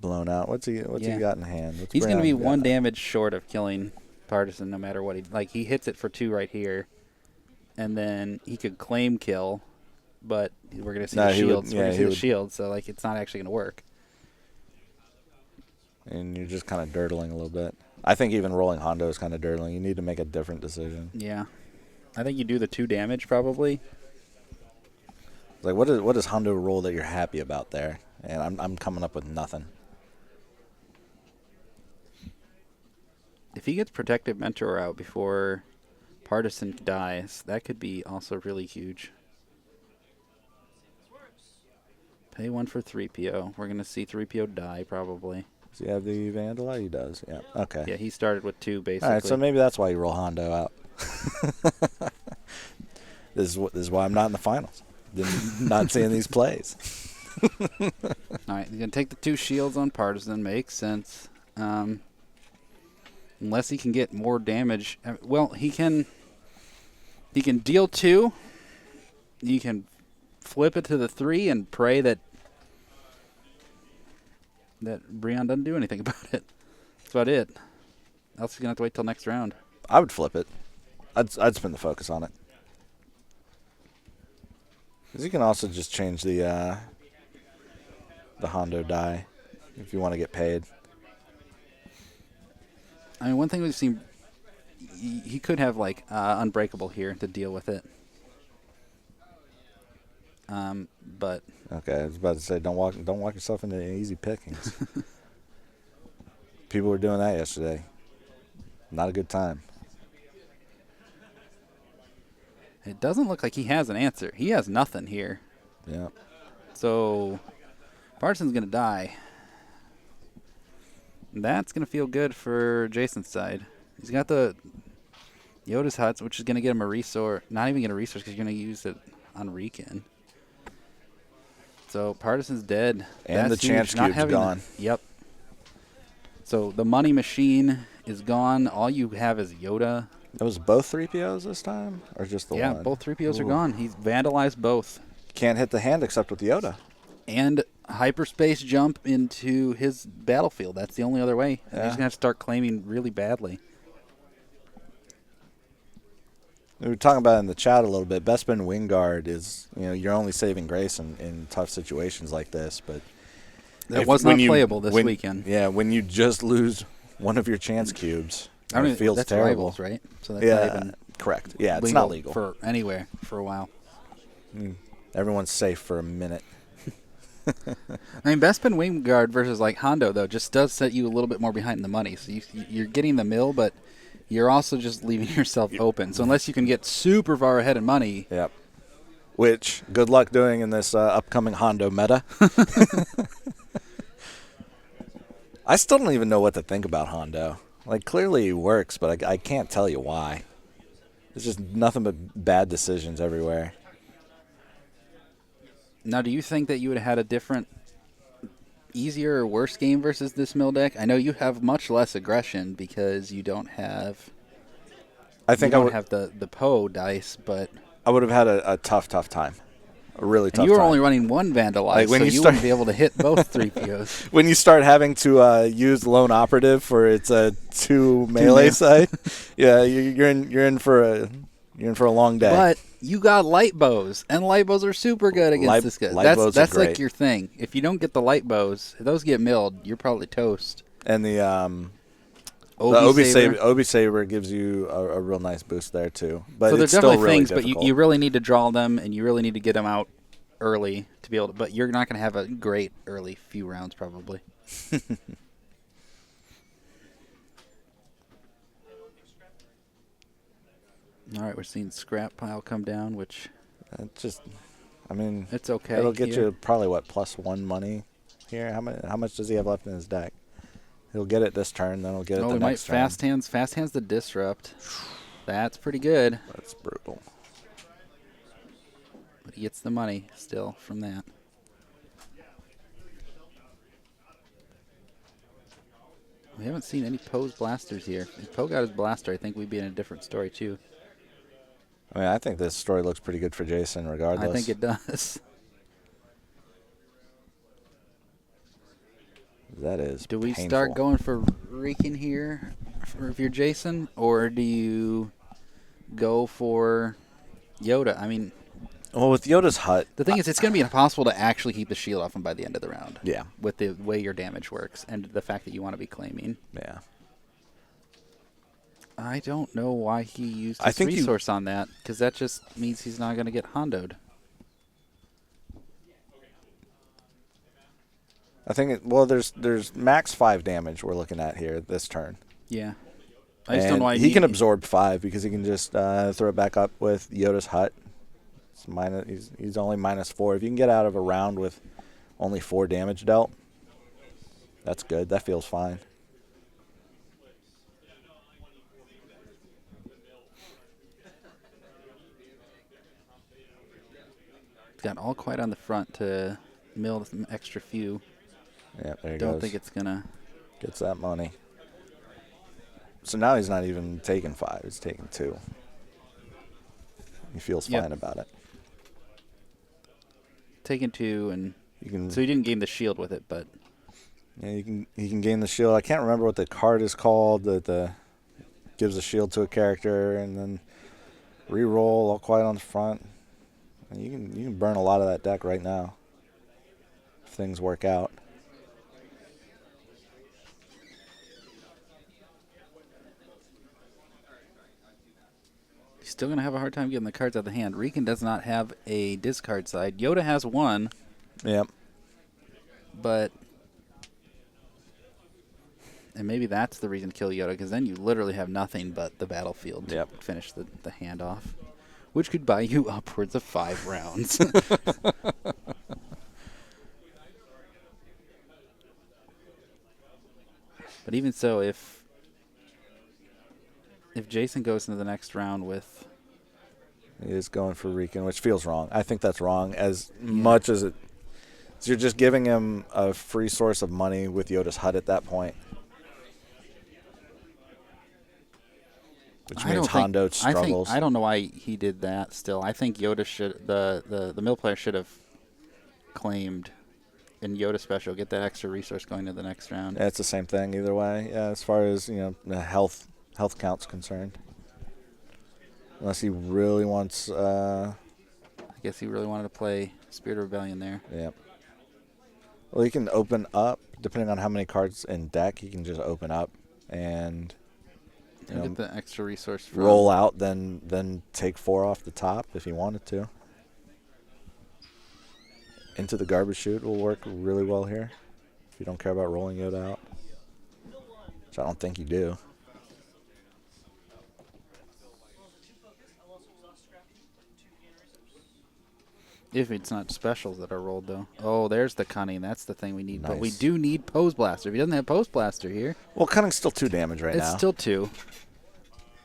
Blown out. What's he Yeah. got in hand? What's He's going to Brown be got? 1 damage short of killing Partisan, no matter what he hits it for 2 right here, and then he could claim kill, but we're going to see No, the he would- shields. yeah, We're going to see he the would- shield, so it's not actually going to work. And you're just kind of dirtling a little bit. I think even rolling Hondo is kind of dirtling. You need to make a different decision. Yeah, I think you do the 2 damage probably. Like, what is Hondo roll that you're happy about there? And I'm coming up with nothing. If he gets Protective Mentor out before Partisan dies, that could be also really huge. Pay 1 for 3PO. We're going to see 3PO die probably. Does he have the Vandal? He does. Yeah. Okay. Yeah, he started with 2 basically. All right. So maybe that's why you roll Hondo out. This is why I'm not in the finals. Not seeing these plays. All right, he's going to take the 2 shields on Partisan. Makes sense. Unless he can get more damage. Well, he can deal 2. You can flip it to the 3 and pray that Breon doesn't do anything about it. That's about it. Else he's going to have to wait till next round. I would flip it. I'd spin the focus on it. Because you can also just change the Hondo die if you want to get paid. I mean, one thing we've seen, he could have Unbreakable here to deal with it. But Okay, I was about to say don't walk yourself into easy pickings. People were doing that yesterday. Not a good time. It doesn't look like he has an answer. He has nothing here. Yeah. So Partisan's going to die. That's going to feel good for Jason's side. He's got the Yoda's Huts, which is going to get him a resource. Not even get a resource because you're going to use it on Riken. So Partisan's dead. And That's the huge. chance Not cube's having gone. Yep. So the money machine is gone. All you have is Yoda. That was both 3POs this time? Or just the one? Yeah, both 3POs are Ooh. gone. He's vandalized both. Can't hit the hand except with Yoda. And hyperspace jump into his battlefield. That's the only other way. He's Yeah. going to have to start claiming really badly. We were talking about it in the chat a little bit. Bespin Wingard is, you're only saving grace in tough situations like this. But That was not playable this weekend. Yeah, when you just lose one of your chance cubes, it feels that's terrible. Rivals, right? So that's not even correct. Yeah, it's not legal. for anywhere for a while. Everyone's safe for a minute. I mean, Bespin Wingard versus like Hondo though just does set you a little bit more behind in the money. So you're getting the mill, but you're also just leaving yourself open. So unless you can get super far ahead in money, Yep. Which, good luck doing in this upcoming Hondo meta. I still don't even know what to think about Hondo. Like, clearly he works, but I can't tell you why. It's just nothing but bad decisions everywhere. now do you think that you would have had a different, easier or worse game versus this mill deck? I know you have much less aggression because you don't have. I think you I don't would have the Poe dice, but have had a tough time. A really tough and you were time. only running one Vandalize, Like, when so you you start- wouldn't be able to hit both 3POs. When you start having to use Lone Operative for its 2 melee side, yeah, you're in for a long day. But you got light bows, and light bows are super good against this guy. Light bows are That's like great. your thing. If you don't get the light bows, if those get milled, you're probably toast. And the Obi Saber. Obi Saber gives you a real nice boost there too. But So they're it's still definitely really things, difficult. but you really need to draw them, and you really need to get them out early to be able to. But you're not going to have a great early few rounds, probably. All right, we're seeing scrap pile come down, which it's okay. It'll get here. you probably +1 money here. How much does he have left in his deck? He'll get it this turn, then he'll get it Oh, the he might next turn. fast hands the disrupt. That's pretty good. That's brutal. But he gets the money still from that. We haven't seen any Poe's blasters here. If Poe got his blaster, I think we'd be in a different story too. I mean, I think this story looks pretty good for Jason regardless. I think it does. That is Do we painful. start going for Riken here if you're Jason, or do you go for Yoda? I mean, Well, with Yoda's hut, the thing is, it's going to be impossible to actually keep the shield off him by the end of the round. Yeah. With the way your damage works and the fact that you want to be claiming. yeah. I don't know why he used I his think resource on that, because that just means he's not going to get hondoed. I think there's max 5 damage we're looking at here this turn. Yeah. I just don't know why he can absorb 5 because he can just throw it back up with Yoda's hut. He's only -4. If you can get out of a round with only 4 damage dealt, that's good. That feels fine. He's got all quiet on the front to mill some extra few. Yeah, there he Don't goes. think it's going to... Gets that money. So now he's not even taking 5. He's taking 2. He feels Yep. fine about it. Taking 2, and You can so he didn't gain the shield with it, but he can gain the shield. I can't remember what the card is called that gives a shield to a character and then re-roll all quiet on the front. And you can burn a lot of that deck right now if things work out. he's still going to have a hard time getting the cards out of the hand. Riken does not have a discard side. Yoda has one, Yep. but And maybe that's the reason to kill Yoda, because then you literally have nothing but the battlefield to Yep. finish the hand off, which could buy you upwards of 5 rounds. But even so, if Jason goes into the next round with... He is going for Rican, which feels wrong. I think that's wrong. As much as it... So you're just giving him a free source of money with Yoda's Hut at that point. Which means Hondo struggles. I don't know why he did that still. I think Yoda should... The mill player should have claimed in Yoda special, get that extra resource going to the next round. Yeah, it's the same thing either way. Yeah, as far as, the health count's concerned. Unless he really wants... I guess he really wanted to play Spirit of Rebellion there. Yep. Well, he can open up, depending on how many cards in deck, he can just open up and Get the extra resource from roll out, then take 4 off the top if he wanted to. Into the garbage chute will work really well here if you don't care about rolling Yoda out, which I don't think you do. If it's not specials that are rolled, though. Oh, there's the Cunning. That's the thing we need. But we Nice. do need Pose Blaster. If he doesn't have Pose Blaster here, Well, Cunning's still 2 damage right it's now. still 2.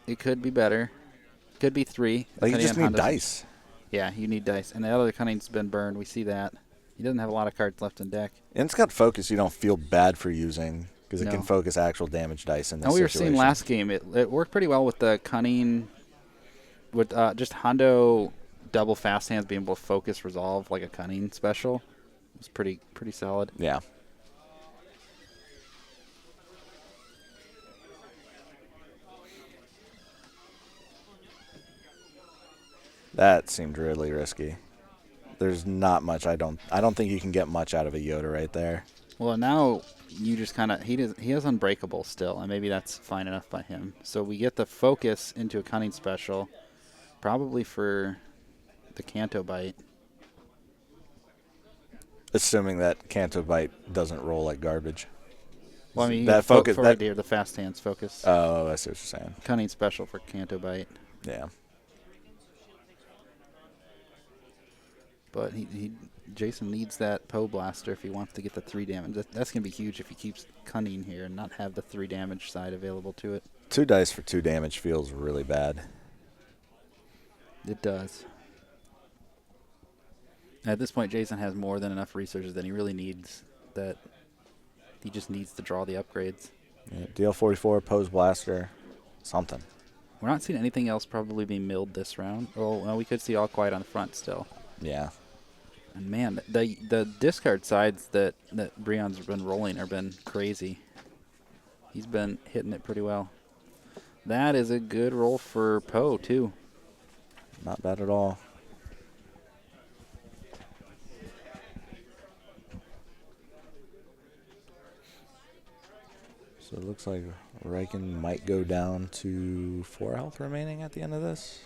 It could be better. Could be 3. Like, you depending just on need how does- dice. Yeah, you need dice. And the other Cunning's been burned. We see that. He doesn't have a lot of cards left in deck. And it's got focus you don't feel bad for using because it No. can focus actual damage dice in this And we were situation. seeing last game, it worked pretty well with the Cunning, with just Hondo double fast hands being able to focus resolve like a Cunning special. It was pretty solid. Yeah. That seemed really risky. There's not much. I don't think you can get much out of a Yoda right there. Well, now you just kind of he has Unbreakable still, and maybe that's fine enough by him. So we get the focus into a Cunning special, probably for the Canto Bite. Assuming that Canto Bite doesn't roll like garbage. Well, I mean, That focus- for that- idea, the fast hands focus. Oh, I see what you're saying. Cunning special for Canto Bite. Yeah. But Jason needs that Poe Blaster if he wants to get the 3 damage. That's going to be huge if he keeps Cunning here and not have the 3 damage side available to it. 2 dice for 2 damage feels really bad. It does. At this point, Jason has more than enough resources than he really needs. That he just needs to draw the upgrades. Yeah, DL44, Pose Blaster, something. We're not seeing anything else probably being milled this round. Oh, well, we could see All Quiet on the front still. Yeah. And man, the discard sides that Breon's been rolling have been crazy. He's been hitting it pretty well. That is a good roll for Poe, too. Not bad at all. So it looks like Riken might go down to 4 health remaining at the end of this.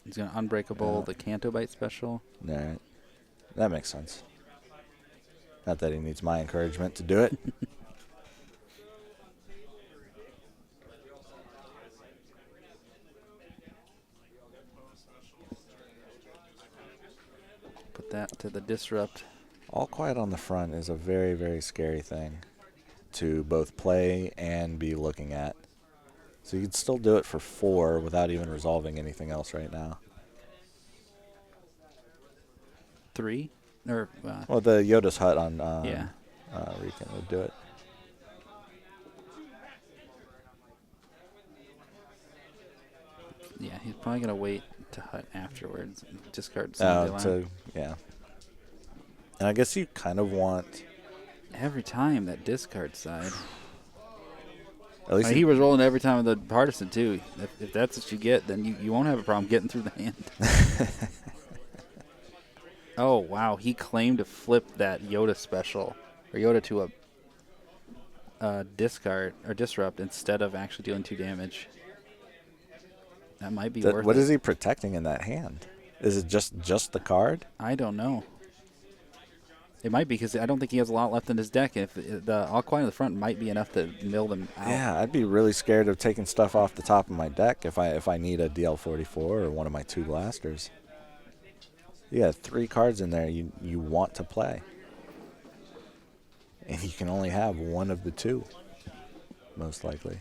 He's going to Unbreakable Yeah. the Canto Bite special. All right. That makes sense. Not that he needs my encouragement to do it. Put that to the Disrupt. All Quiet on the front is a very, very scary thing to both play and be looking at. So you could still do it for 4 without even resolving anything else right now. 3? Or, Well, the Yoda's Hut on yeah. Riken would do it. Yeah, he's probably going to wait to Hut afterwards. And discard some Yeah. And I guess you kind of want... Every time that discard side. At least He was rolling every time with the Partisan, too. If that's what you get, then you won't have a problem getting through the hand. Oh, wow. He claimed to flip that Yoda special, or Yoda to a discard, or Disrupt, instead of actually dealing 2 damage. That might be worth what it. is he protecting in that hand? Is it just the card? I don't know. It might be because I don't think he has a lot left in his deck. If the All Quiet on the front might be enough to mill them out. Yeah, I'd be really scared of taking stuff off the top of my deck if I need a DL44 or one of my 2 blasters. You got 3 cards in there you want to play. And you can only have one of the 2, most likely.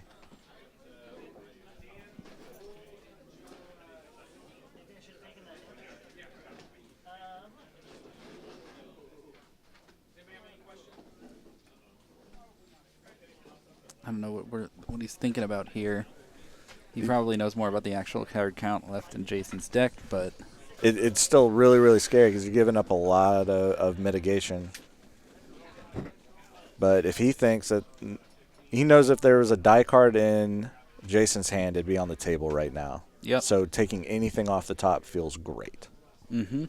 I don't know what he's thinking about here. He probably knows more about the actual card count left in Jason's deck, but It's still really, really scary because you're giving up a lot of mitigation. But if he thinks that he knows if there was a die card in Jason's hand, it'd be on the table right now. Yep. So taking anything off the top feels great. Mm-hmm.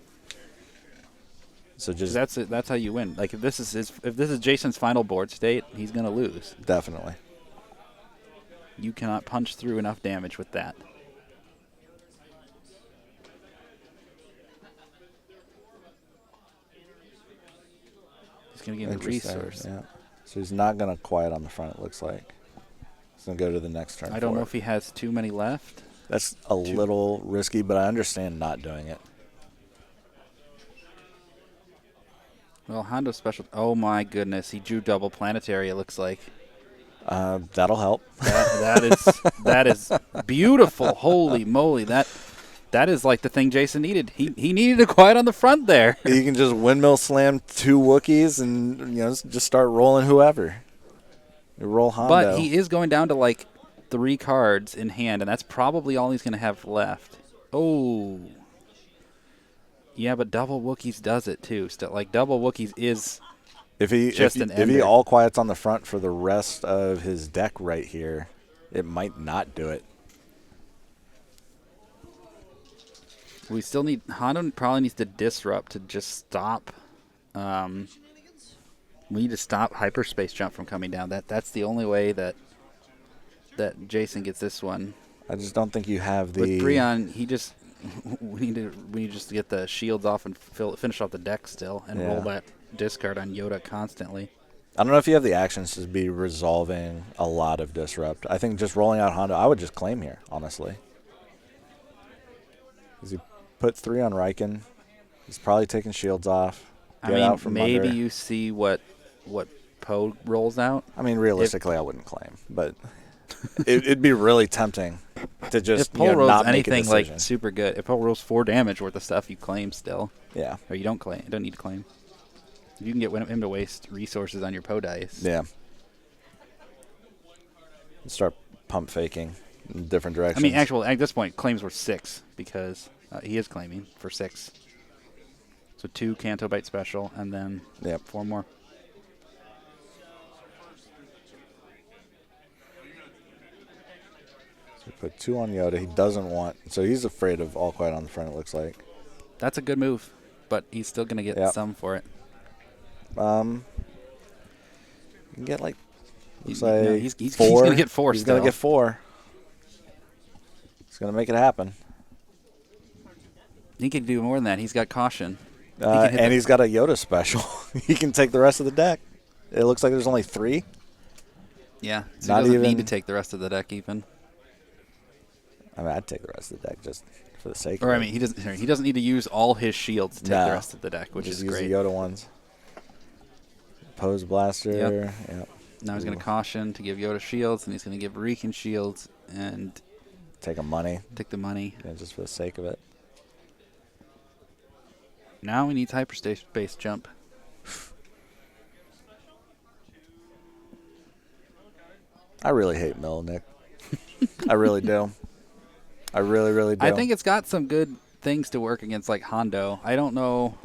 So just That's how you win. Like if this is Jason's final board state, he's gonna lose. definitely. You cannot punch through enough damage with that. He's gonna give a Interesting, resource. yeah. So he's not going to quiet on the front, it looks like. He's going to go to the next turn. I don't know forward. if he has too many left. That's a little risky, but I understand not doing it. Well, Hondo special. Oh my goodness, he drew double planetary. It looks like That'll help. that is beautiful. Holy moly, that is like the thing Jason needed. He needed a quiet on the front there. You can just windmill slam 2 Wookiees and just start rolling whoever. You roll Hondo. But he is going down to like 3 cards in hand, and that's probably all he's going to have left. Oh. Yeah, but double Wookiees does it too. Still, like double Wookiees is if he ender. all quiets on the front for the rest of his deck right here, it might not do it. We still need Hondo probably needs to disrupt to just stop. We need to stop hyperspace jump from coming down. That's the only way that Jason gets this one. I just don't think you have the. With Breon, he just we need just to get the shields off and finish off the deck still and roll that discard on Yoda constantly. I don't know if you have the actions to be resolving a lot of disrupt. I think just rolling out Hondo, I would just claim here, honestly. Because he put 3 on Riken. He's probably taking shields off. I mean, maybe you see what Poe rolls out. I mean, realistically, I wouldn't claim, but it'd be really tempting to just if Poe rolls not make a anything decision. like super good. If Poe rolls 4 damage worth of stuff, you claim still. Yeah. Or you don't claim. You don't need to claim. You can get him to waste resources on your Poe dice. Yeah. Start pump faking in different directions. I mean, at this point, claims were 6 because he is claiming for 6. So 2 Canto Bite special and then 4 more. So put 2 on Yoda. He doesn't want. So he's afraid of All Quiet on the front, it looks like. That's a good move, but he's still going to get some for it. You can get like. Looks No, like he's 4. He's going to get 4 He's still. going to get 4. He's going to make it happen. He can do more than that. He's got caution. And he's got a Yoda special. He can take the rest of the deck. It looks like there's only 3. Yeah, so Not he doesn't even- need to take the rest of the deck even. I mean, I'd take the rest of the deck just for the sake Or of I mean, he doesn't need to use all his shields to take the rest of the deck, which just is use great. the Yoda ones. Pose Blaster. Yep. Now he's going to caution to give Yoda shields, and he's going to give Riken shields and Take a money. take the money. Yeah, just for the sake of it. Now he needs hyperspace jump. I really hate Mill, Nick. I really do. I really, really do. I think it's got some good things to work against, like Hondo. I don't know.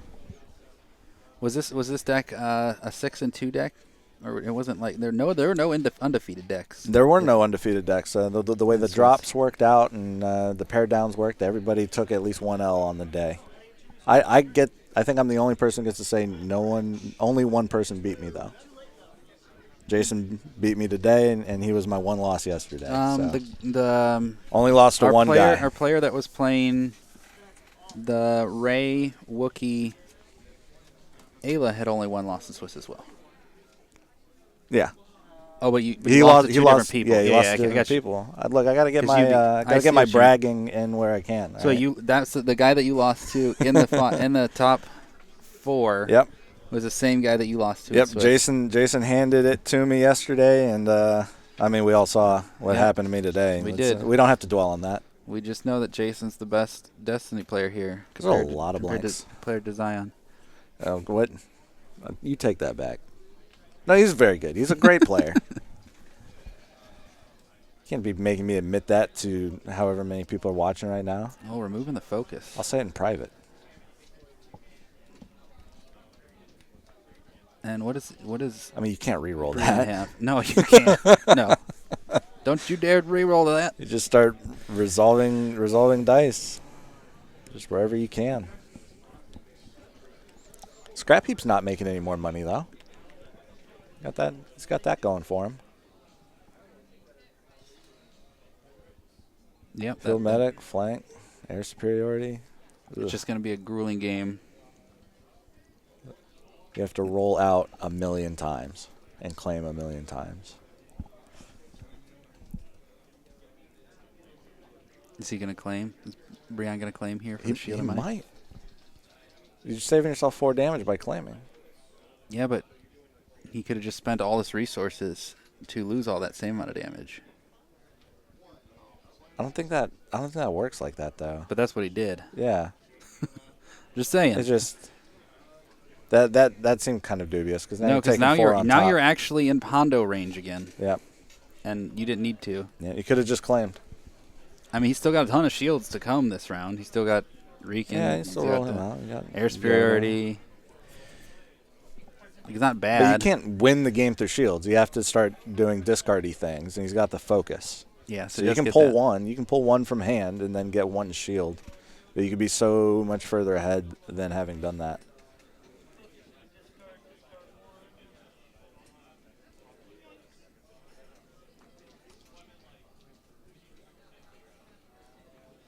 Was this deck a 6-2 deck, or it wasn't like there were no undefeated decks. There were no undefeated decks. The way the drops worked out and the pair downs worked, everybody took at least 1 L on the day. I think I'm the only person who gets to say only one person beat me though. Jason beat me today, and he was my 1 loss yesterday. Only lost to one guy. Our player that was playing the Ray Wookiee Ayla had only one loss in Swiss as well. Yeah. Oh, but you He lost lost. to two different people. Yeah, he lost I to different got you. people. Look, I gotta get 'Cause my I see what you- bragging in where I can. So all right? that's the guy that you lost to in the in the top 4. Yep. Was the same guy that you lost to. in Yep. Swiss. Jason handed it to me yesterday, and I mean, we all saw what Yeah. happened to me today. We Let's, did. We don't have to dwell on that. We just know that Jason's the best Destiny player here. There's a lot of compared blanks. to player to Zion. Oh, what? You take that back. No, he's very good. He's a great player. You can't be making me admit that to however many people are watching right now. Oh, we're moving the focus. I'll say it in private. And what is I mean, you can't re-roll Brian that. have? No, you can't. No. Don't you dare re-roll that. You just start resolving dice, just wherever you can. Scrap Heap's not making any more money though. Got that? He's got that going for him. Yep. Field medic, flank, air superiority. Ugh. It's just going to be a grueling game. You have to roll out 1,000,000 times and claim 1,000,000 times. Is he going to claim? Is Brian going to claim here for He the shield? Or money? might. You're saving yourself 4 damage by claiming. Yeah, but he could have just spent all his resources to lose all that same amount of damage. I don't think that works like that though. But that's what he did. Yeah. Just saying. It's just that seemed kind of dubious because now No, you're because taking 4 on now top. you're actually in Pondo range again, Yep. and you didn't need to. Yeah, you could have just claimed. I mean, he's still got a ton of shields to come this round. He's still got Rican. Yeah, you still he's roll got him the out. You got Air superiority. He's not But bad. you can't win the game through shields. You have to start doing discardy things, and he's got the focus. Yeah, So he you does can get pull that. one. You can pull one from hand and then get one shield. But you could be so much further ahead than having done that.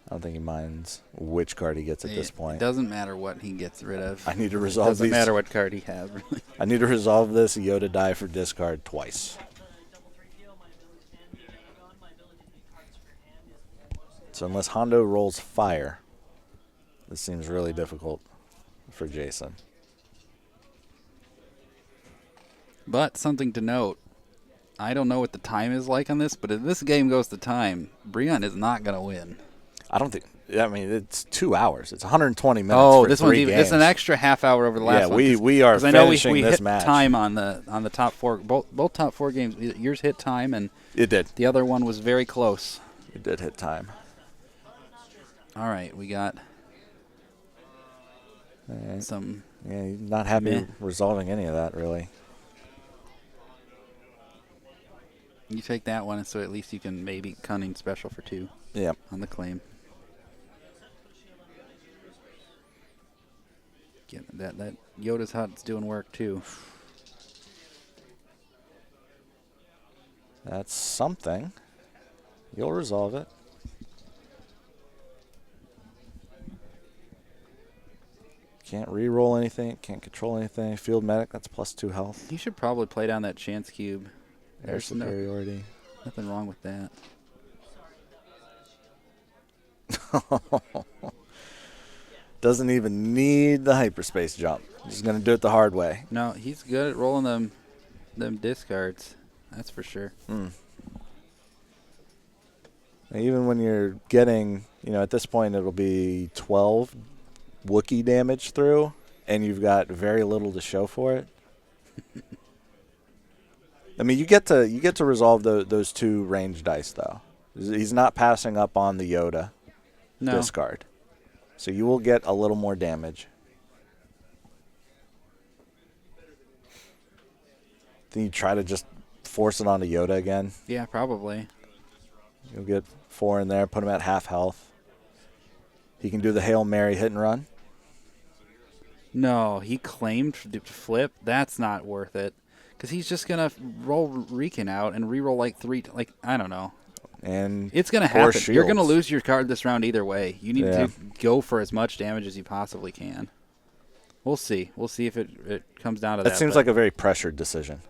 I don't think he minds which card he gets at this It point. doesn't matter what he gets rid of. I need to It resolve doesn't these. matter what card he has, really. I need to resolve this Yoda die for discard twice. So unless Hondo rolls fire, this seems really difficult for Jason. But something to note, I don't know what the time is like on this, but if this game goes to time, Brian is not going to win. I don't think. I mean, it's 2 hours. It's 120 minutes. Oh, for this 3 one's even. games. It's an extra half hour over the last Yeah, one. we are 'cause I know finishing we this hit match. time on the top 4. Both top 4 games. Yours hit time, and It did. the other one was very close. It did hit time. All right, we got All right. some. Yeah, he's not happy Meh. resolving any of that, really. You take that one, so at least you can maybe cunning special for 2 Yep. on the claim. Get that Yoda's Hut's doing work too. That's something. You'll resolve it. Can't re-roll anything. Can't control anything. Field medic, that's +2 health. You should probably play down that chance cube. Air There's superiority. nothing wrong with that. Doesn't even need the hyperspace jump. He's going to do it the hard way. No, he's good at rolling them discards. That's for sure. Even when you're getting, at this point it'll be 12 Wookiee damage through, and you've got very little to show for it. I mean, you get to resolve those 2 range dice, though. He's not passing up on the Yoda No. discard. So you will get a little more damage. Then you try to just force it onto Yoda again. Yeah, probably. You'll get 4 in there, put him at half health. He can do the Hail Mary hit and run. No, he claimed to flip. That's not worth it. Because he's just going to roll Rican out and re-roll like 3. I don't know. And It's going to 4 happen. You're going to shields. lose your card this round either way. You need Yeah. to go for as much damage as you possibly can. We'll see. We'll see if it comes down to That that. seems but like a very pressured decision.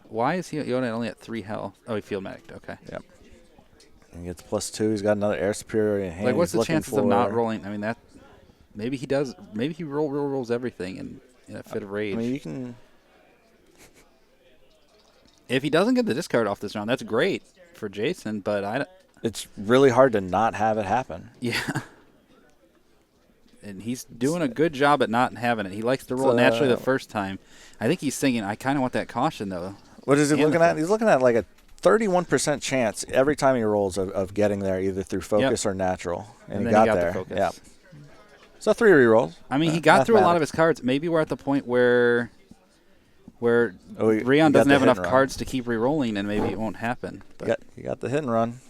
why is Yoda only at 3 health? Oh, he field medic. Okay. Yep. He gets +2. He's got another air superior in hand. Like, what's He's the looking chances of not for- rolling? I mean, that maybe he does. Maybe he rolls everything in a fit of rage. I mean, you can. If he doesn't get the discard off this round, that's great for Jason. But It's really hard to not have it happen. yeah. And he's doing a good job at not having it. He likes to roll it naturally the first time. I think he's thinking, I kind of want that caution, though. What is he And looking the- at? He's looking at like a 31% chance every time he rolls of getting there, either through focus or natural. And he then got there. the focus. Yep. So 3 rerolls. I mean, he got through a lot of Mathematic. his cards. Maybe we're at the point where Oh, he Rion got doesn't the have hit enough and run. cards to keep re-rolling, and maybe it won't happen. But You got the hit and run.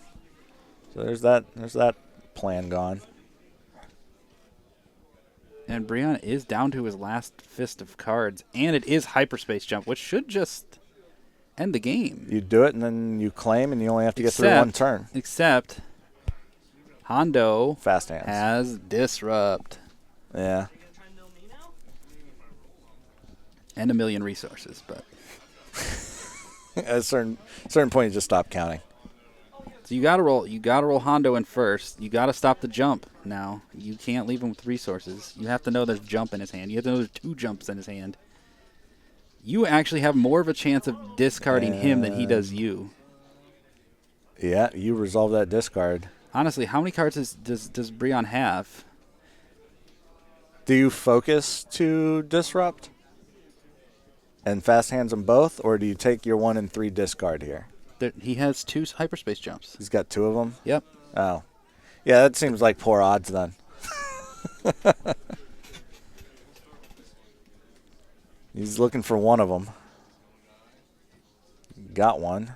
So there's that plan gone. And Brion is down to his last fist of cards, and it is hyperspace jump, which should just end the game. You do it, and then you claim, and you only have to get through one turn. Except Hondo Fast hands. has disrupt Yeah. and a million resources, but At a certain point, you just stop counting. so you gotta roll Hondo in first. You gotta stop the jump now. You can't leave him with resources. You have to know there's jump in his hand. You have to know there's 2 jumps in his hand. You actually have more of a chance of discarding him than he does you. Yeah, you resolve that discard. Honestly, how many cards does Brion have? Do you focus to disrupt and fast hands them both, or do you take your 1 and 3 discard here? He has 2 hyperspace jumps. He's got 2 of them. Yep. Oh, yeah, that seems like poor odds then. He's looking for 1 of them. Got 1.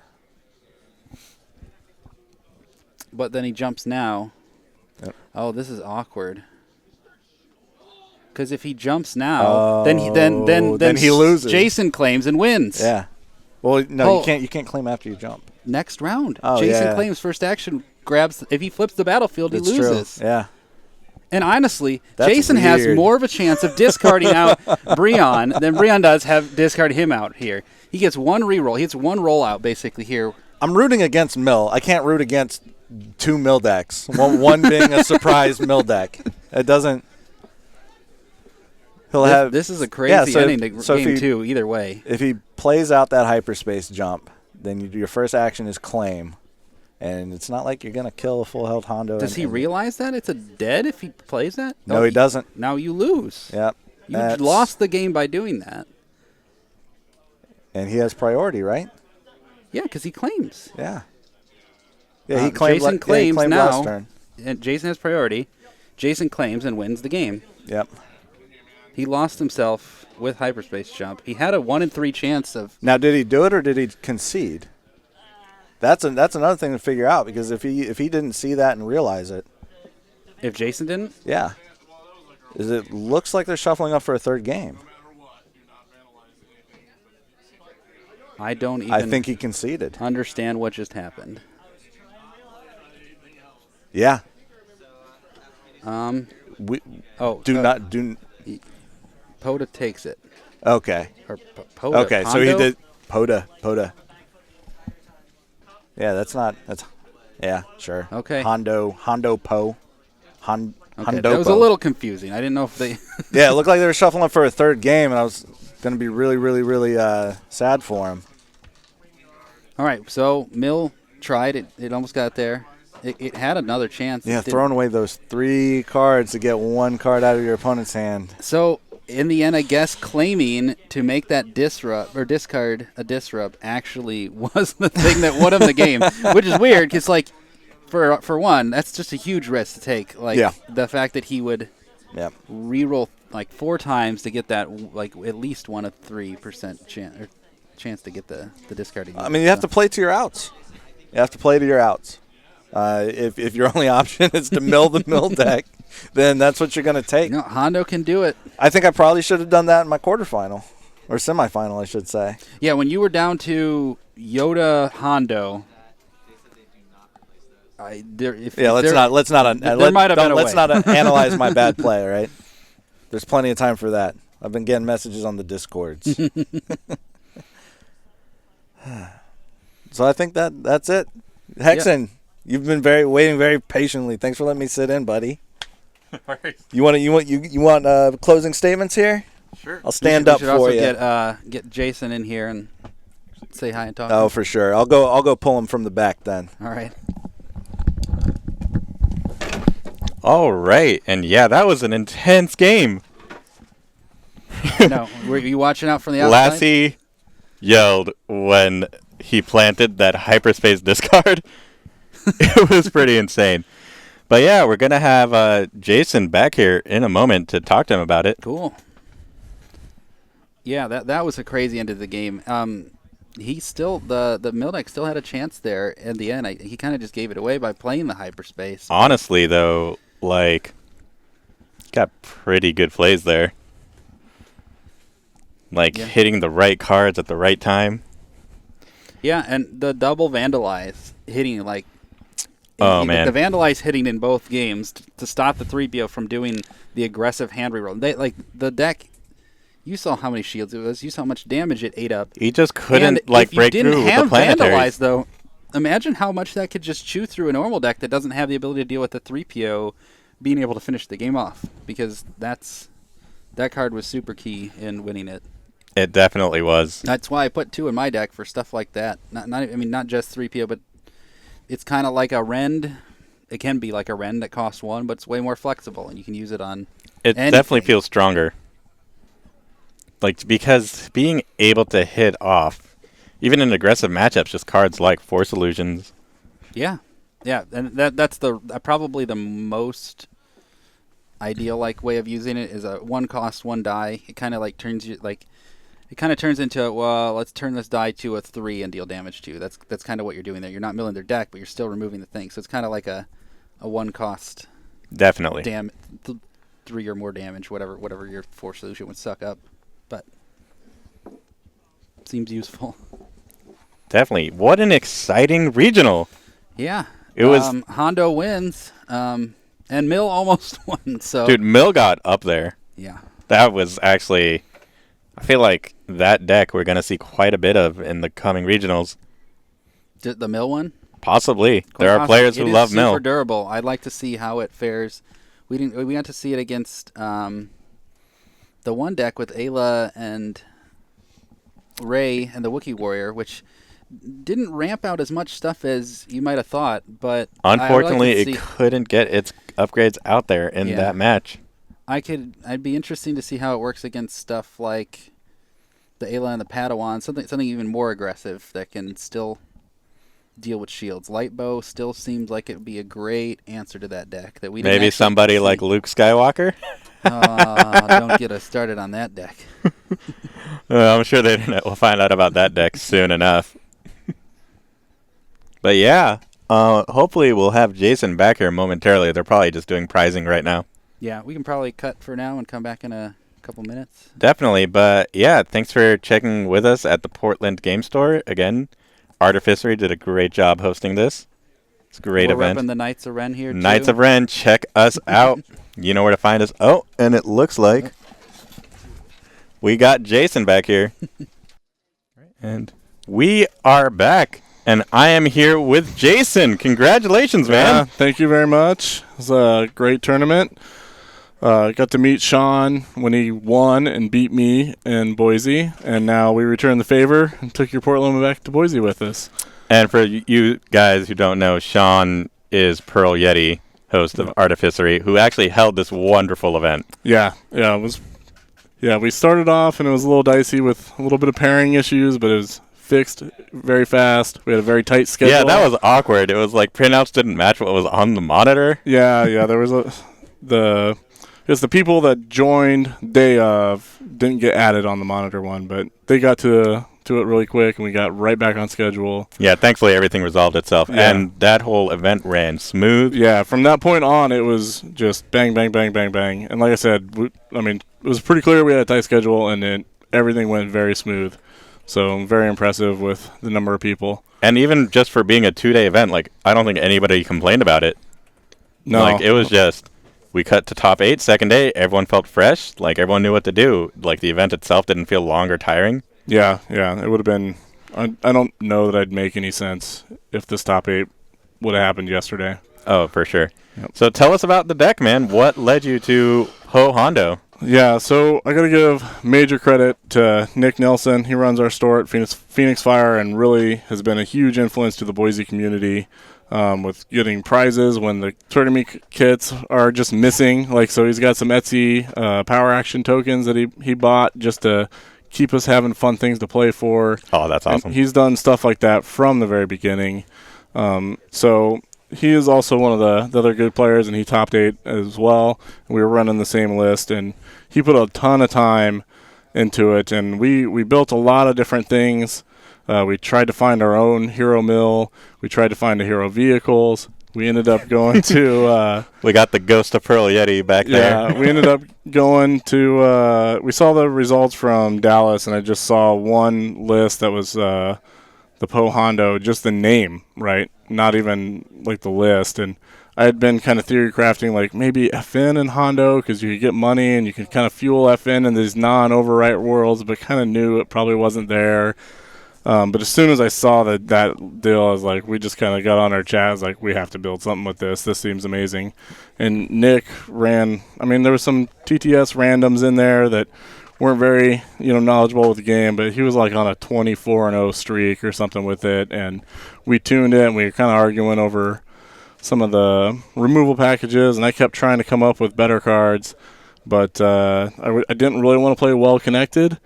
But then he jumps now. Yep. Oh, this is awkward. Because if he jumps now, then he loses. Jason claims and wins. Yeah. Well, no, Oh. you can't claim after you jump. Next round, Oh, Jason yeah. claims first action, grabs. If he flips the battlefield, he It's loses. true. Yeah. And honestly, That's Jason has weird. more of a chance of discarding out Brion than Brion does have discard him out here. He gets 1 reroll. He gets 1 rollout basically here. I'm rooting against Mill. I can't root against 2 Mill decks. One being a surprise Mill deck. It doesn't. He'll have. This is a crazy ending to so if game he- 2 either way. If he plays out that hyperspace jump, then your first action is claim, and it's not like you're gonna kill a full health Hondo. Does he realize that it's a dead if he plays that? No, he doesn't. Now you lose. Yep. You lost the game by doing that. And he has priority, right? Yeah, because he claims. Yeah. Yeah, he claimed. Jason he claims claimed now. last turn. And Jason has priority. Jason claims and wins the game. Yep. He lost himself with hyperspace jump. He had a 1 in 3 chance of. Now, did he do it or did he concede? That's another thing to figure out, because if he didn't see that and realize it, If Jason didn't, yeah, it looks like they're shuffling up for a third game. I don't even I think he conceded. understand what just happened. Yeah. Oh, Poda takes it. Okay. Or Poda. Okay, so he Hondo? did Poda. Yeah, yeah, sure. Okay. Hondo Po. Okay, Hondo that was a little confusing. I didn't know if they. Yeah, it looked like they were shuffling up for a third game, and I was going to be really, really, really sad for him. All right, so Mill tried it. It almost got there. It had another chance. Yeah, It didn't. throwing away those 3 cards to get 1 card out of your opponent's hand. So in the end, I guess claiming to make that disrupt or discard a disrupt actually was the thing that won him the game, which is weird because, like, for one, that's just a huge risk to take. Like, Yeah. the fact that he would Yep. reroll like 4 times to get that, like, at least 1 of 3% chance to get the discarding. I mean, you have to play to your outs. You have to play to your outs. If your only option is to mill the mill deck, then that's what you're going to take. No, Hondo can do it. I think I probably should have done that in my quarterfinal. Or semifinal, I should say. Yeah, when you were down to Yoda Hondo. Let's not analyze my bad play, right? There's plenty of time for that. I've been getting messages on the Discords. So I think that's it. Hexen, you've been waiting very patiently. Thanks for letting me sit in, buddy. You want closing statements here? Sure. I'll stand up we should for also you. Get Jason in here and say hi and talk. Oh, for sure. I'll go pull him from the back then. All right. All right. And yeah, that was an intense game. No, were you watching out from the outside? Lassie yelled when he planted that hyperspace discard. It was pretty insane. But yeah, we're going to have Jason back here in a moment to talk to him about it. Cool. Yeah, that was a crazy end of the game. He still the Mildeck still had a chance there in the end. He kind of just gave it away by playing the hyperspace. Honestly, though, like, got pretty good plays there. Like, hitting the right cards at the right time. Yeah, and the double vandalize hitting, like... Oh, man. The vandalize hitting in both games to stop the 3PO from doing the aggressive hand reroll. The deck... You saw how many shields it was. You saw how much damage it ate up. He just couldn't, break through with the planetaries. If you didn't have vandalize, though, imagine how much that could just chew through a normal deck that doesn't have the ability to deal with the 3PO being able to finish the game off. Because that card was super key in winning it. It definitely was. That's why I put 2 in my deck for stuff like that. Not just 3PO, but it's kind of like a Rend. It can be like a Rend that costs 1, but it's way more flexible, and you can use it on It anything. definitely feels stronger. Like, because being able to hit off, even in aggressive matchups, just cards like Force Illusions. Yeah, and that's the probably the most ideal way of using it is a 1 cost 1 die. It kind of turns you it kind of turns into, well, let's turn this die to a 3 and deal damage to you. That's kind of what you're doing there. You're not milling their deck, but you're still removing the thing. So it's kind of like a 1 cost. Definitely. 3 or more damage, whatever your Force Solution would suck up. But seems useful. Definitely. What an exciting regional. Yeah. It was Hondo wins, and Mill almost won. So dude, Mill got up there. Yeah. That was actually, I feel like that deck we're going to see quite a bit of in the coming regionals. The Mill one? Possibly. There are players who love Mill. It is super durable. I'd like to see how it fares. We got to see it against the one deck with Ayla and Ray and the Wookiee Warrior, which didn't ramp out as much stuff as you might have thought, but unfortunately it couldn't get its upgrades out there in that match. I'd be interesting to see how it works against stuff like the Ayla and the Padawan, something even more aggressive that can still deal with shields. Lightbow still seems like it would be a great answer to that deck. That we didn't maybe somebody like Luke Skywalker. Don't get us started on that deck. I'm sure the internet will find out about that deck soon enough. But yeah, hopefully we'll have Jason back here momentarily. They're probably just doing prizing right now. Yeah, we can probably cut for now and come back in a couple minutes. Definitely, but yeah, thanks for checking with us at the Portland Game Store. Again, Artificery did a great job hosting this. It's a great event. We're repping the Knights of Ren here, too. Knights of Ren, check us out. You know where to find us. Oh, and it looks like we got Jason back here. And we are back. And I am here with Jason. Congratulations, man. Yeah, thank you very much. It was a great tournament. Got to meet Sean when he won and beat me in Boise. And now we returned the favor and took your Portland back to Boise with us. And for you guys who don't know, Sean is Pearl Yeti, host of Artificery, who actually held this wonderful event. Yeah, it was. Yeah, we started off and it was a little dicey with a little bit of pairing issues, but it was fixed very fast. We had a very tight schedule. Yeah, that was awkward. It was like printouts didn't match what was on the monitor. Yeah, there was the people that joined day of didn't get added on the monitor one, but they got to it really quick and we got right back on schedule. Yeah, thankfully everything resolved itself, yeah. And that whole event ran smooth. Yeah, from that point on it was just bang, bang, bang, bang, bang. And like I said, it was pretty clear we had a tight schedule and then everything went very smooth. So very impressive with the number of people. And even just for being a 2-day event, I don't think anybody complained about it. No. It was just, we cut to top 8, second day. Everyone felt fresh. Like, everyone knew what to do. Like, the event itself didn't feel long or tiring. Yeah. It would have been. I don't know that I'd make any sense if this top 8 would have happened yesterday. Oh, for sure. Yep. So tell us about the deck, man. What led you to Ho Hondo? Yeah, so I got to give major credit to Nick Nelson. He runs our store at Phoenix Fire and really has been a huge influence to the Boise community with getting prizes when the tournament kits are just missing. Like, so he's got some Etsy Power Action tokens that he bought just to keep us having fun things to play for. Oh, that's awesome. And he's done stuff like that from the very beginning. So he is also one of the other good players, and he topped 8 as well. We were running the same list, and he put a ton of time into it, and we built a lot of different things. We tried to find our own hero mill. We tried to find the hero vehicles. We ended up going to... we got the Ghost of Pearl Yeti back there. Yeah, we ended up going to... we saw the results from Dallas, and I just saw one list that was the Poe Hondo, just the name, right? Not even like the list. And I had been kind of theory crafting like maybe FN and Hondo because you could get money and you could kind of fuel FN in these non-overwrite worlds, but kind of knew it probably wasn't there. But as soon as I saw that deal, I was like, we just kind of got on our chat. I was like, we have to build something with this. This seems amazing. And Nick ran, I mean, there was some TTS randoms in there that weren't very, knowledgeable with the game, but he was like on a 24-0 streak or something with it. And we tuned it, and we were kind of arguing over some of the removal packages, and I kept trying to come up with better cards, but I didn't really want to play well connected.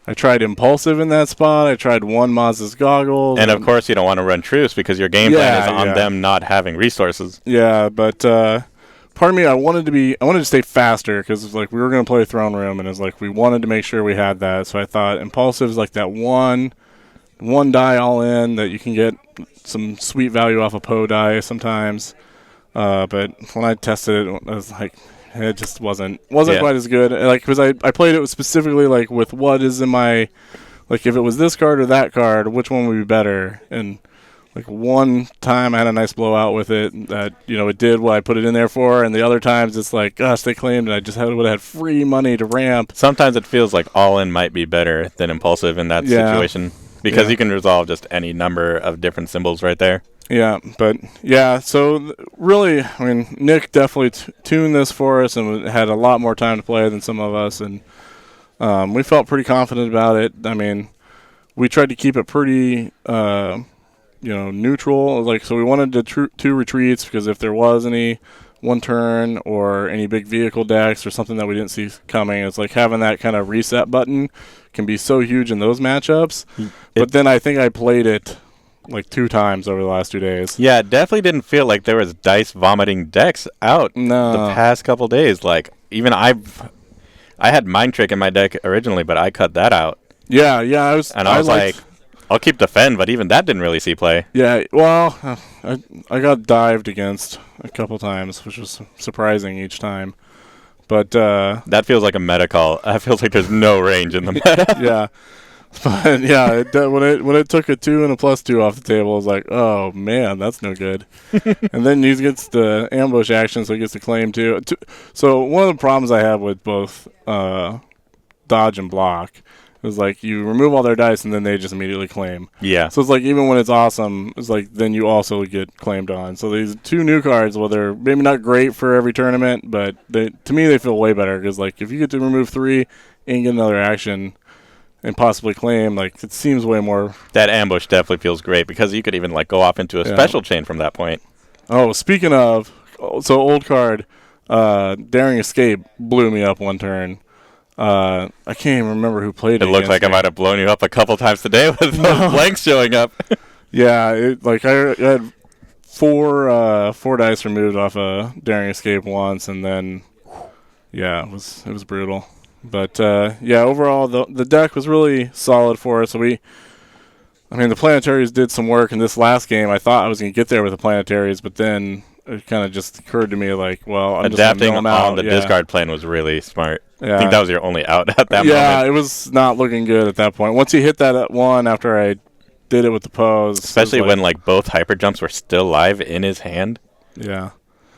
I tried Impulsive in that spot. I tried one Maz's Goggles. And, of course, you don't want to run Truce because your game plan is on them not having resources. Yeah, but part of me, I wanted to stay faster because like we were going to play Throne Room, and it was like we wanted to make sure we had that. So I thought Impulsive is like that one die all in that you can get some sweet value off a Poe die sometimes. But when I tested it, I was like, it just wasn't quite as good. Like, because I played it specifically like with what is in my, like if it was this card or that card, which one would be better? And like one time I had a nice blowout with it that, it did what I put it in there for. And the other times it's like, gosh, they claimed and I just would have had free money to ramp. Sometimes it feels like all in might be better than Impulsive in that situation because you can resolve just any number of different symbols right there. Yeah, but so really, I mean, Nick definitely tuned this for us and had a lot more time to play than some of us, and we felt pretty confident about it. I mean, we tried to keep it pretty, neutral. Like, so we wanted the 2 retreats because if there was any one turn or any big vehicle decks or something that we didn't see coming, it's like having that kind of reset button can be so huge in those matchups. But then I think I played it like 2 times over the last 2 days. Yeah, it definitely didn't feel like there was dice vomiting decks out the past couple days. Like, even I had Mind Trick in my deck originally, but I cut that out. Yeah, I was like, I'll keep Defend, but even that didn't really see play. Yeah, well, I got dived against a couple times, which was surprising each time. But that feels like a meta call. That feels like there's no range in the meta. Yeah. But yeah, when it took a 2 and a +2 off the table, I was like, oh man, that's no good. And then he gets the ambush action, so he gets to claim too. So one of the problems I have with both dodge and block is like you remove all their dice and then they just immediately claim. Yeah. So it's like even when it's awesome, it's like then you also get claimed on. So these 2 new cards, well, they're maybe not great for every tournament, but to me they feel way better because like if you get to remove 3 and get another action and possibly claim, like, it seems way more... That ambush definitely feels great because you could even, like, go off into a special chain from that point. Oh, speaking of... So, old card, Daring Escape blew me up one turn. I can't even remember who played it. It looked like I might have blown you up a couple times today with those blanks showing up. Yeah, I had 4 dice removed off a Daring Escape once, and then... Yeah, it was brutal. But, overall, the deck was really solid for us. So the Planetaries did some work in this last game. I thought I was going to get there with the Planetaries, but then it kind of just occurred to me, like, well, I'm adapting just on the discard plane was really smart. Yeah. I think that was your only out at that moment. Yeah, it was not looking good at that point. Once he hit that at 1 after I did it with the pose. Especially when, like, both hyper jumps were still live in his hand. Yeah.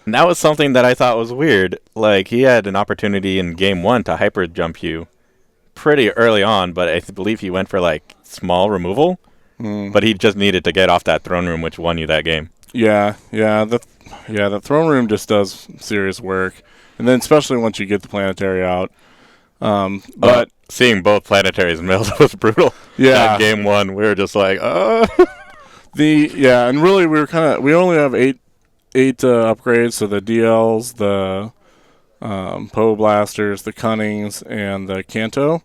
And that was something that I thought was weird. Like, he had an opportunity in game 1 to hyper jump you pretty early on, but I believe he went for, like, small removal. But he just needed to get off that throne room, which won you that game. Yeah. The throne room just does serious work. And then especially once you get the planetary out. But seeing both planetaries milled was brutal. Yeah. That game 1, we were just like, and really we only have eight upgrades, so the DLs, the Poe Blasters, the Cunnings, and the Kanto.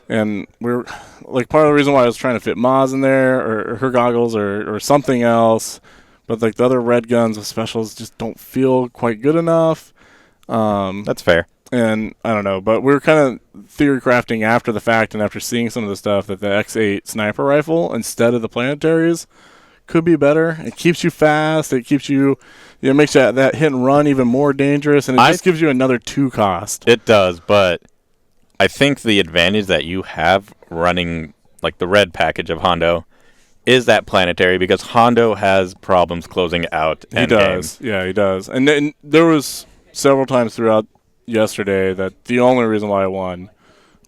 And we're like, part of the reason why I was trying to fit Maz in there, or her goggles, or something else, but like the other red guns with specials just don't feel quite good enough. that's fair. And I don't know, but we were kind of theory crafting after the fact and after seeing some of the stuff that the X8 sniper rifle instead of the planetaries could be better. It keeps you fast. It keeps you, it makes that hit and run even more dangerous, and it just gives you another 2 cost. It does, but I think the advantage that you have running like the red package of Hondo is that planetary, because Hondo has problems closing out endgame. He does. Yeah, he does. And then there was several times throughout yesterday that the only reason why I won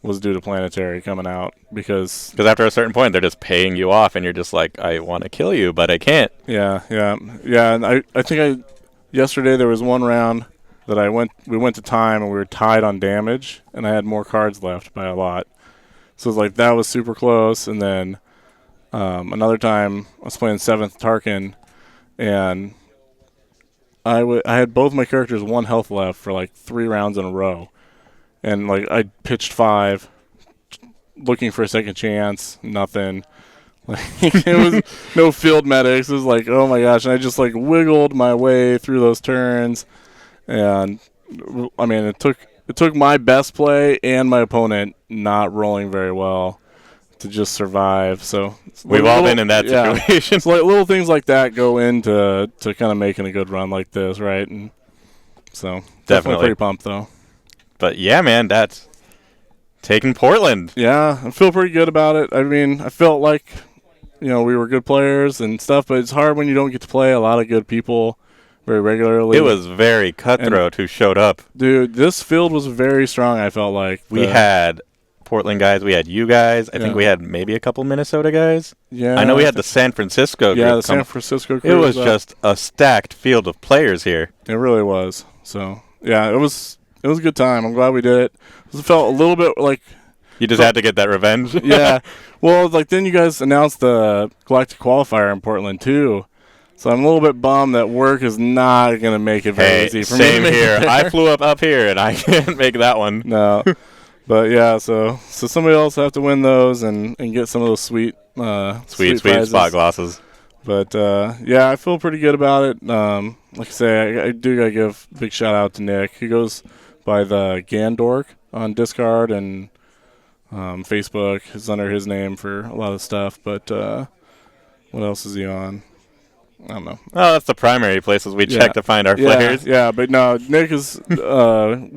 was due to planetary coming out, because after a certain point they're just paying you off and you're just like, I want to kill you but I can't. Yeah. And I think yesterday there was one round that we went to time and we were tied on damage, and I had more cards left by a lot, so it's like that was super close. And then another time I was playing 7th Tarkin, and I had both my characters 1 health left for like 3 rounds in a row, and like I pitched 5, looking for a second chance, nothing. Like, it was no field medics. It was like, oh my gosh, and I just like wiggled my way through those turns, and I mean it took my best play and my opponent not rolling very well to just survive. So we've all been in that situation. So like little things like that go into kind of making a good run like this, right? And so definitely pretty pumped though. But yeah, man, that's taking Portland. Yeah, I feel pretty good about it. I mean, I felt like, we were good players and stuff, but it's hard when you don't get to play a lot of good people very regularly. It was very cutthroat who showed up. Dude, this field was very strong, I felt like. We had Portland guys, we had you guys. I think we had maybe a couple Minnesota guys. Yeah. I know we had the San Francisco group. Yeah, the San Francisco group. It was just a stacked field of players here. It really was. So, yeah, it was a good time. I'm glad we did it. It felt a little bit like... You just had to get that revenge? Yeah. Well, like then you guys announced the Galactic Qualifier in Portland, too. So I'm a little bit bummed that work is not going to make it very easy for me. Same here. I flew up here, and I can't make that one. No. But, yeah, so somebody else have to win those and get some of those sweet spot glasses. But, yeah, I feel pretty good about it. Like I say, I do got to give a big shout-out to Nick. He goes by the Gandork on Discard and Facebook. It's under his name for a lot of stuff. But what else is he on? I don't know. Oh, that's the primary places we check to find our players. Yeah, but no, Nick is... we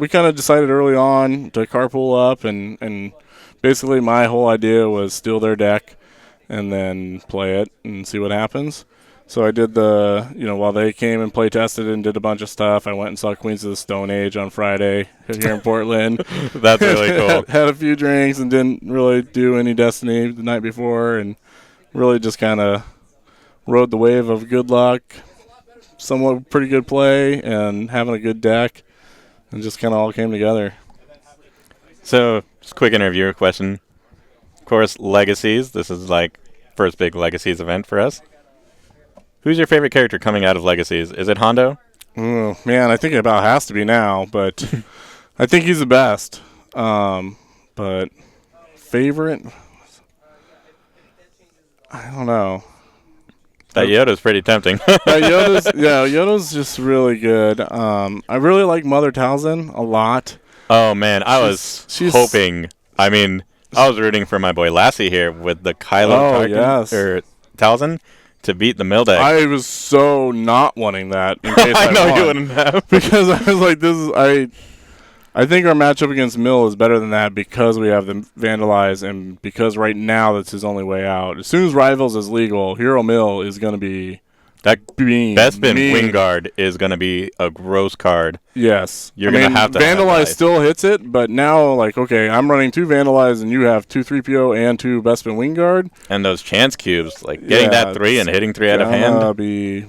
kind of decided early on to carpool up, and basically my whole idea was steal their deck and then play it and see what happens. So I did while they came and play tested and did a bunch of stuff, I went and saw Queens of the Stone Age on Friday here in Portland. That's really cool. Had a few drinks and didn't really do any Destiny the night before, and really just kind of rode the wave of good luck, somewhat pretty good play, and having a good deck, and just kind of all came together. So, just quick interviewer question. Of course, Legacies. This is like first big Legacies event for us. Who's your favorite character coming out of Legacies? Is it Hondo? Oh, man, I think it about has to be now, but I think he's the best. But favorite? I don't know. That Yoda's pretty tempting. Yoda's just really good. I really like Mother Talzin a lot. Oh, man, I was hoping. I mean, I was rooting for my boy Lassie here with the Kylo Talzin to beat the Mill deck. I was so not wanting that in case I know won. you wouldn't have. Because I was like, I think our matchup against Mill is better than that because we have the Vandalize, and because right now that's his only way out. As soon as Rivals is legal, Hero Mill is going to be That being Bespin mean. Wingard is going to be a gross card. Yes. You're gonna have to have Vandalize ice. still hits it, but now, like, okay, I'm running 2 Vandalize and you have 2 3PO and 2 Bespin Wingard. And those chance cubes, like getting Yeah, that 3 and it's hitting 3 out of hand.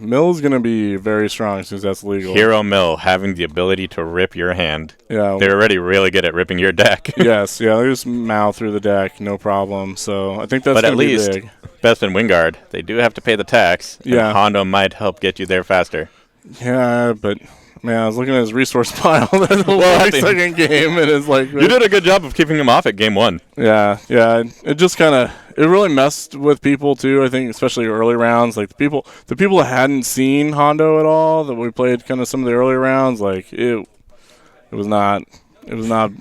Mill's going to be very strong since that's legal. Hero Mill having the ability to rip your hand. Yeah. They're already really good at ripping your deck. Yes, yeah, they just mouth through the deck, no problem. So I think that's But at going to be least big. Bespin Wingard, they do have to pay the tax. And Yeah. Hondo might help get you there faster. Yeah, but man, I was looking at his resource pile in the Well, I think- second game, and it's like You did a good job of keeping him off at game 1. Yeah. It just kind of really messed with people too. I think, especially early rounds, like the people that hadn't seen Hondo at all, that we played kind of some of the early rounds, like it was not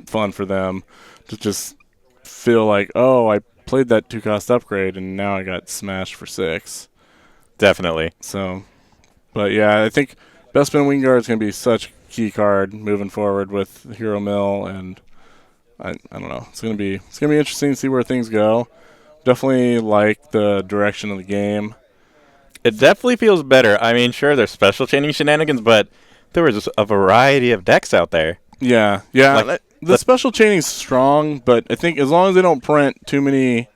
fun for them to just feel like, oh, I played that 2-cost upgrade and now I got smashed for 6. Definitely. So, but yeah, I think Bespin Wingard is going to be such a key card moving forward with Hero Mill, and I don't know. It's going to be interesting to see where things go. Definitely like the direction of the game. It definitely feels better. I mean, sure, there's special chaining shenanigans, but there was a variety of decks out there. Yeah. Like, The special chaining's strong, but I think as long as they don't print too many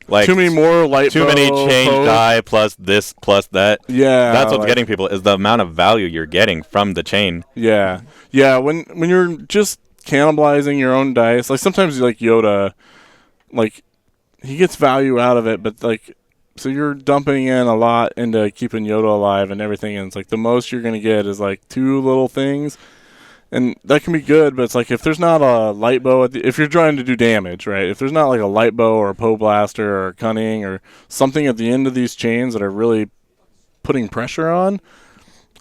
more light too many bow change posts. die plus this plus that. Yeah, That's what's like- getting people is the amount of value you're getting from the chain. Yeah. When you're just cannibalizing your own dice, like sometimes like Yoda, like he gets value out of it, but like so you're dumping in a lot into keeping Yoda alive and everything, and it's like the most you're gonna get is like 2 little things. And that can be good, but it's like if there's not a light bow, if you're trying to do damage, right? If there's not like a light bow or a Poe Blaster or cunning or something at the end of these chains that are really putting pressure on,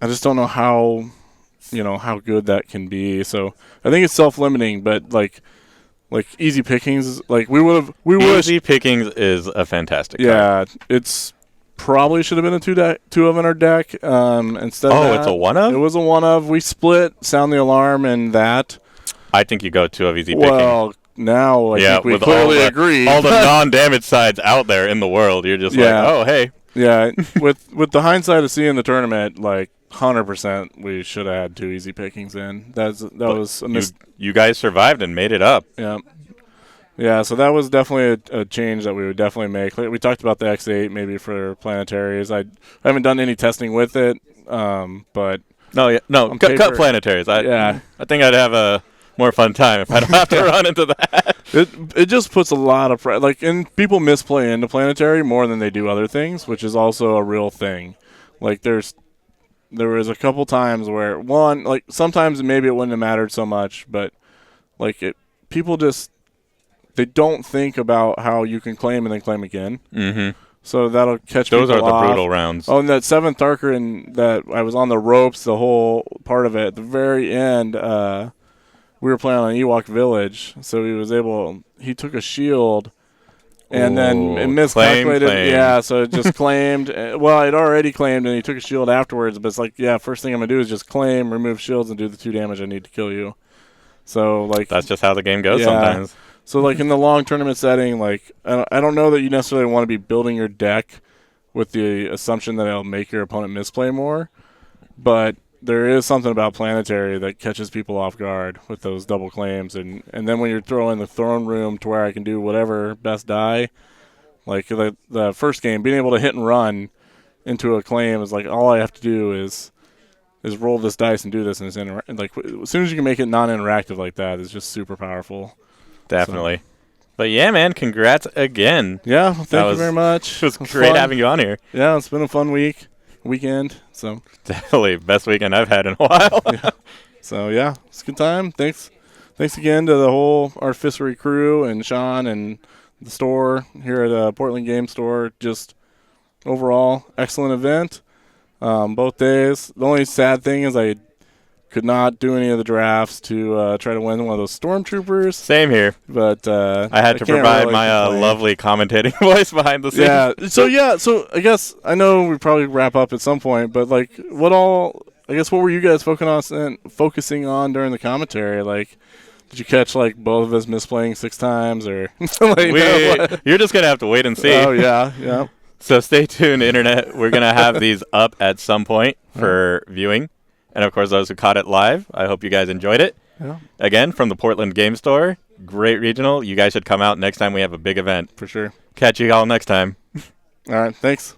I just don't know how good that can be. So I think it's self-limiting, but like easy pickings, like we wish. Easy Pickings is a fantastic card. Yeah, it's probably should have been a 2 of in our deck instead of Oh, that. it's a 1 of? It was a 1 of. We split Sound the Alarm and that. I think you go 2 of Easy Pickings. Well, now I think we with clearly all the, agree. all the non-damage sides out there in the world, you're just Yeah. like, oh, hey. Yeah, with the hindsight of seeing the tournament, like 100%, we should have had 2 easy pickings in. That was a You guys survived and made it up. Yeah. Yeah, so that was definitely a change that we would definitely make. Like, we talked about the X8 maybe for planetaries. I haven't done any testing with it, but No, On cut paper- planetaries. Yeah. I think I'd have a more fun time if I don't have to run into that. it just puts a lot of and people misplay into planetary more than they do other things, which is also a real thing. Like there was a couple times where sometimes maybe it wouldn't have mattered so much, but like people just they don't think about how you can claim and then claim again. Mm-hmm. So that'll catch Those are people the off. brutal rounds. Oh, and that 7th Darker, and that I was on the ropes the whole part of it. At the very end, we were playing on Ewok Village, so he took a shield, and then Ooh, it miscalculated. claim. Yeah, so it just claimed. Well, I'd already claimed, and he took a shield afterwards, but it's like, yeah, first thing I'm going to do is just claim, remove shields, and do the 2 damage I need to kill you. So, like... That's just how the game goes Yeah. sometimes. So, like, in the long tournament setting, like, I don't know that you necessarily want to be building your deck with the assumption that it'll make your opponent misplay more, but there is something about planetary that catches people off guard with those double claims, and then when you're throwing the throne room to where I can do whatever best die, like the first game, being able to hit and run into a claim is like all I have to do is roll this dice and do this, and it's like as soon as you can make it non-interactive like that, it's just super powerful. Definitely. But yeah, man, congrats again. Yeah, thank you very much. It was great having you on here. Yeah, it's been a fun weekend. So Definitely best weekend I've had in a while. So yeah, it's a good time. Thanks again to the whole Artificery crew and Sean and the store here at Portland Game Store. Just overall excellent event. Both days. The only sad thing is I could not do any of the drafts to try to win one of those stormtroopers. Same here. But I had to can't provide really my complain. lovely commentating voice behind the scenes. So I guess I know we probably wrap up at some point, but like what were you guys focusing on during the commentary? Like, did you catch like both of us misplaying 6 times or like, You're just gonna have to wait and see. Oh yeah. So stay tuned, Internet. We're going to have these up at some point for viewing. And, of course, those who caught it live, I hope you guys enjoyed it. Yeah, Again, from the Portland Game Store, great regional. You guys should come out next time we have a big event. for sure. Catch you all next time. All right, thanks.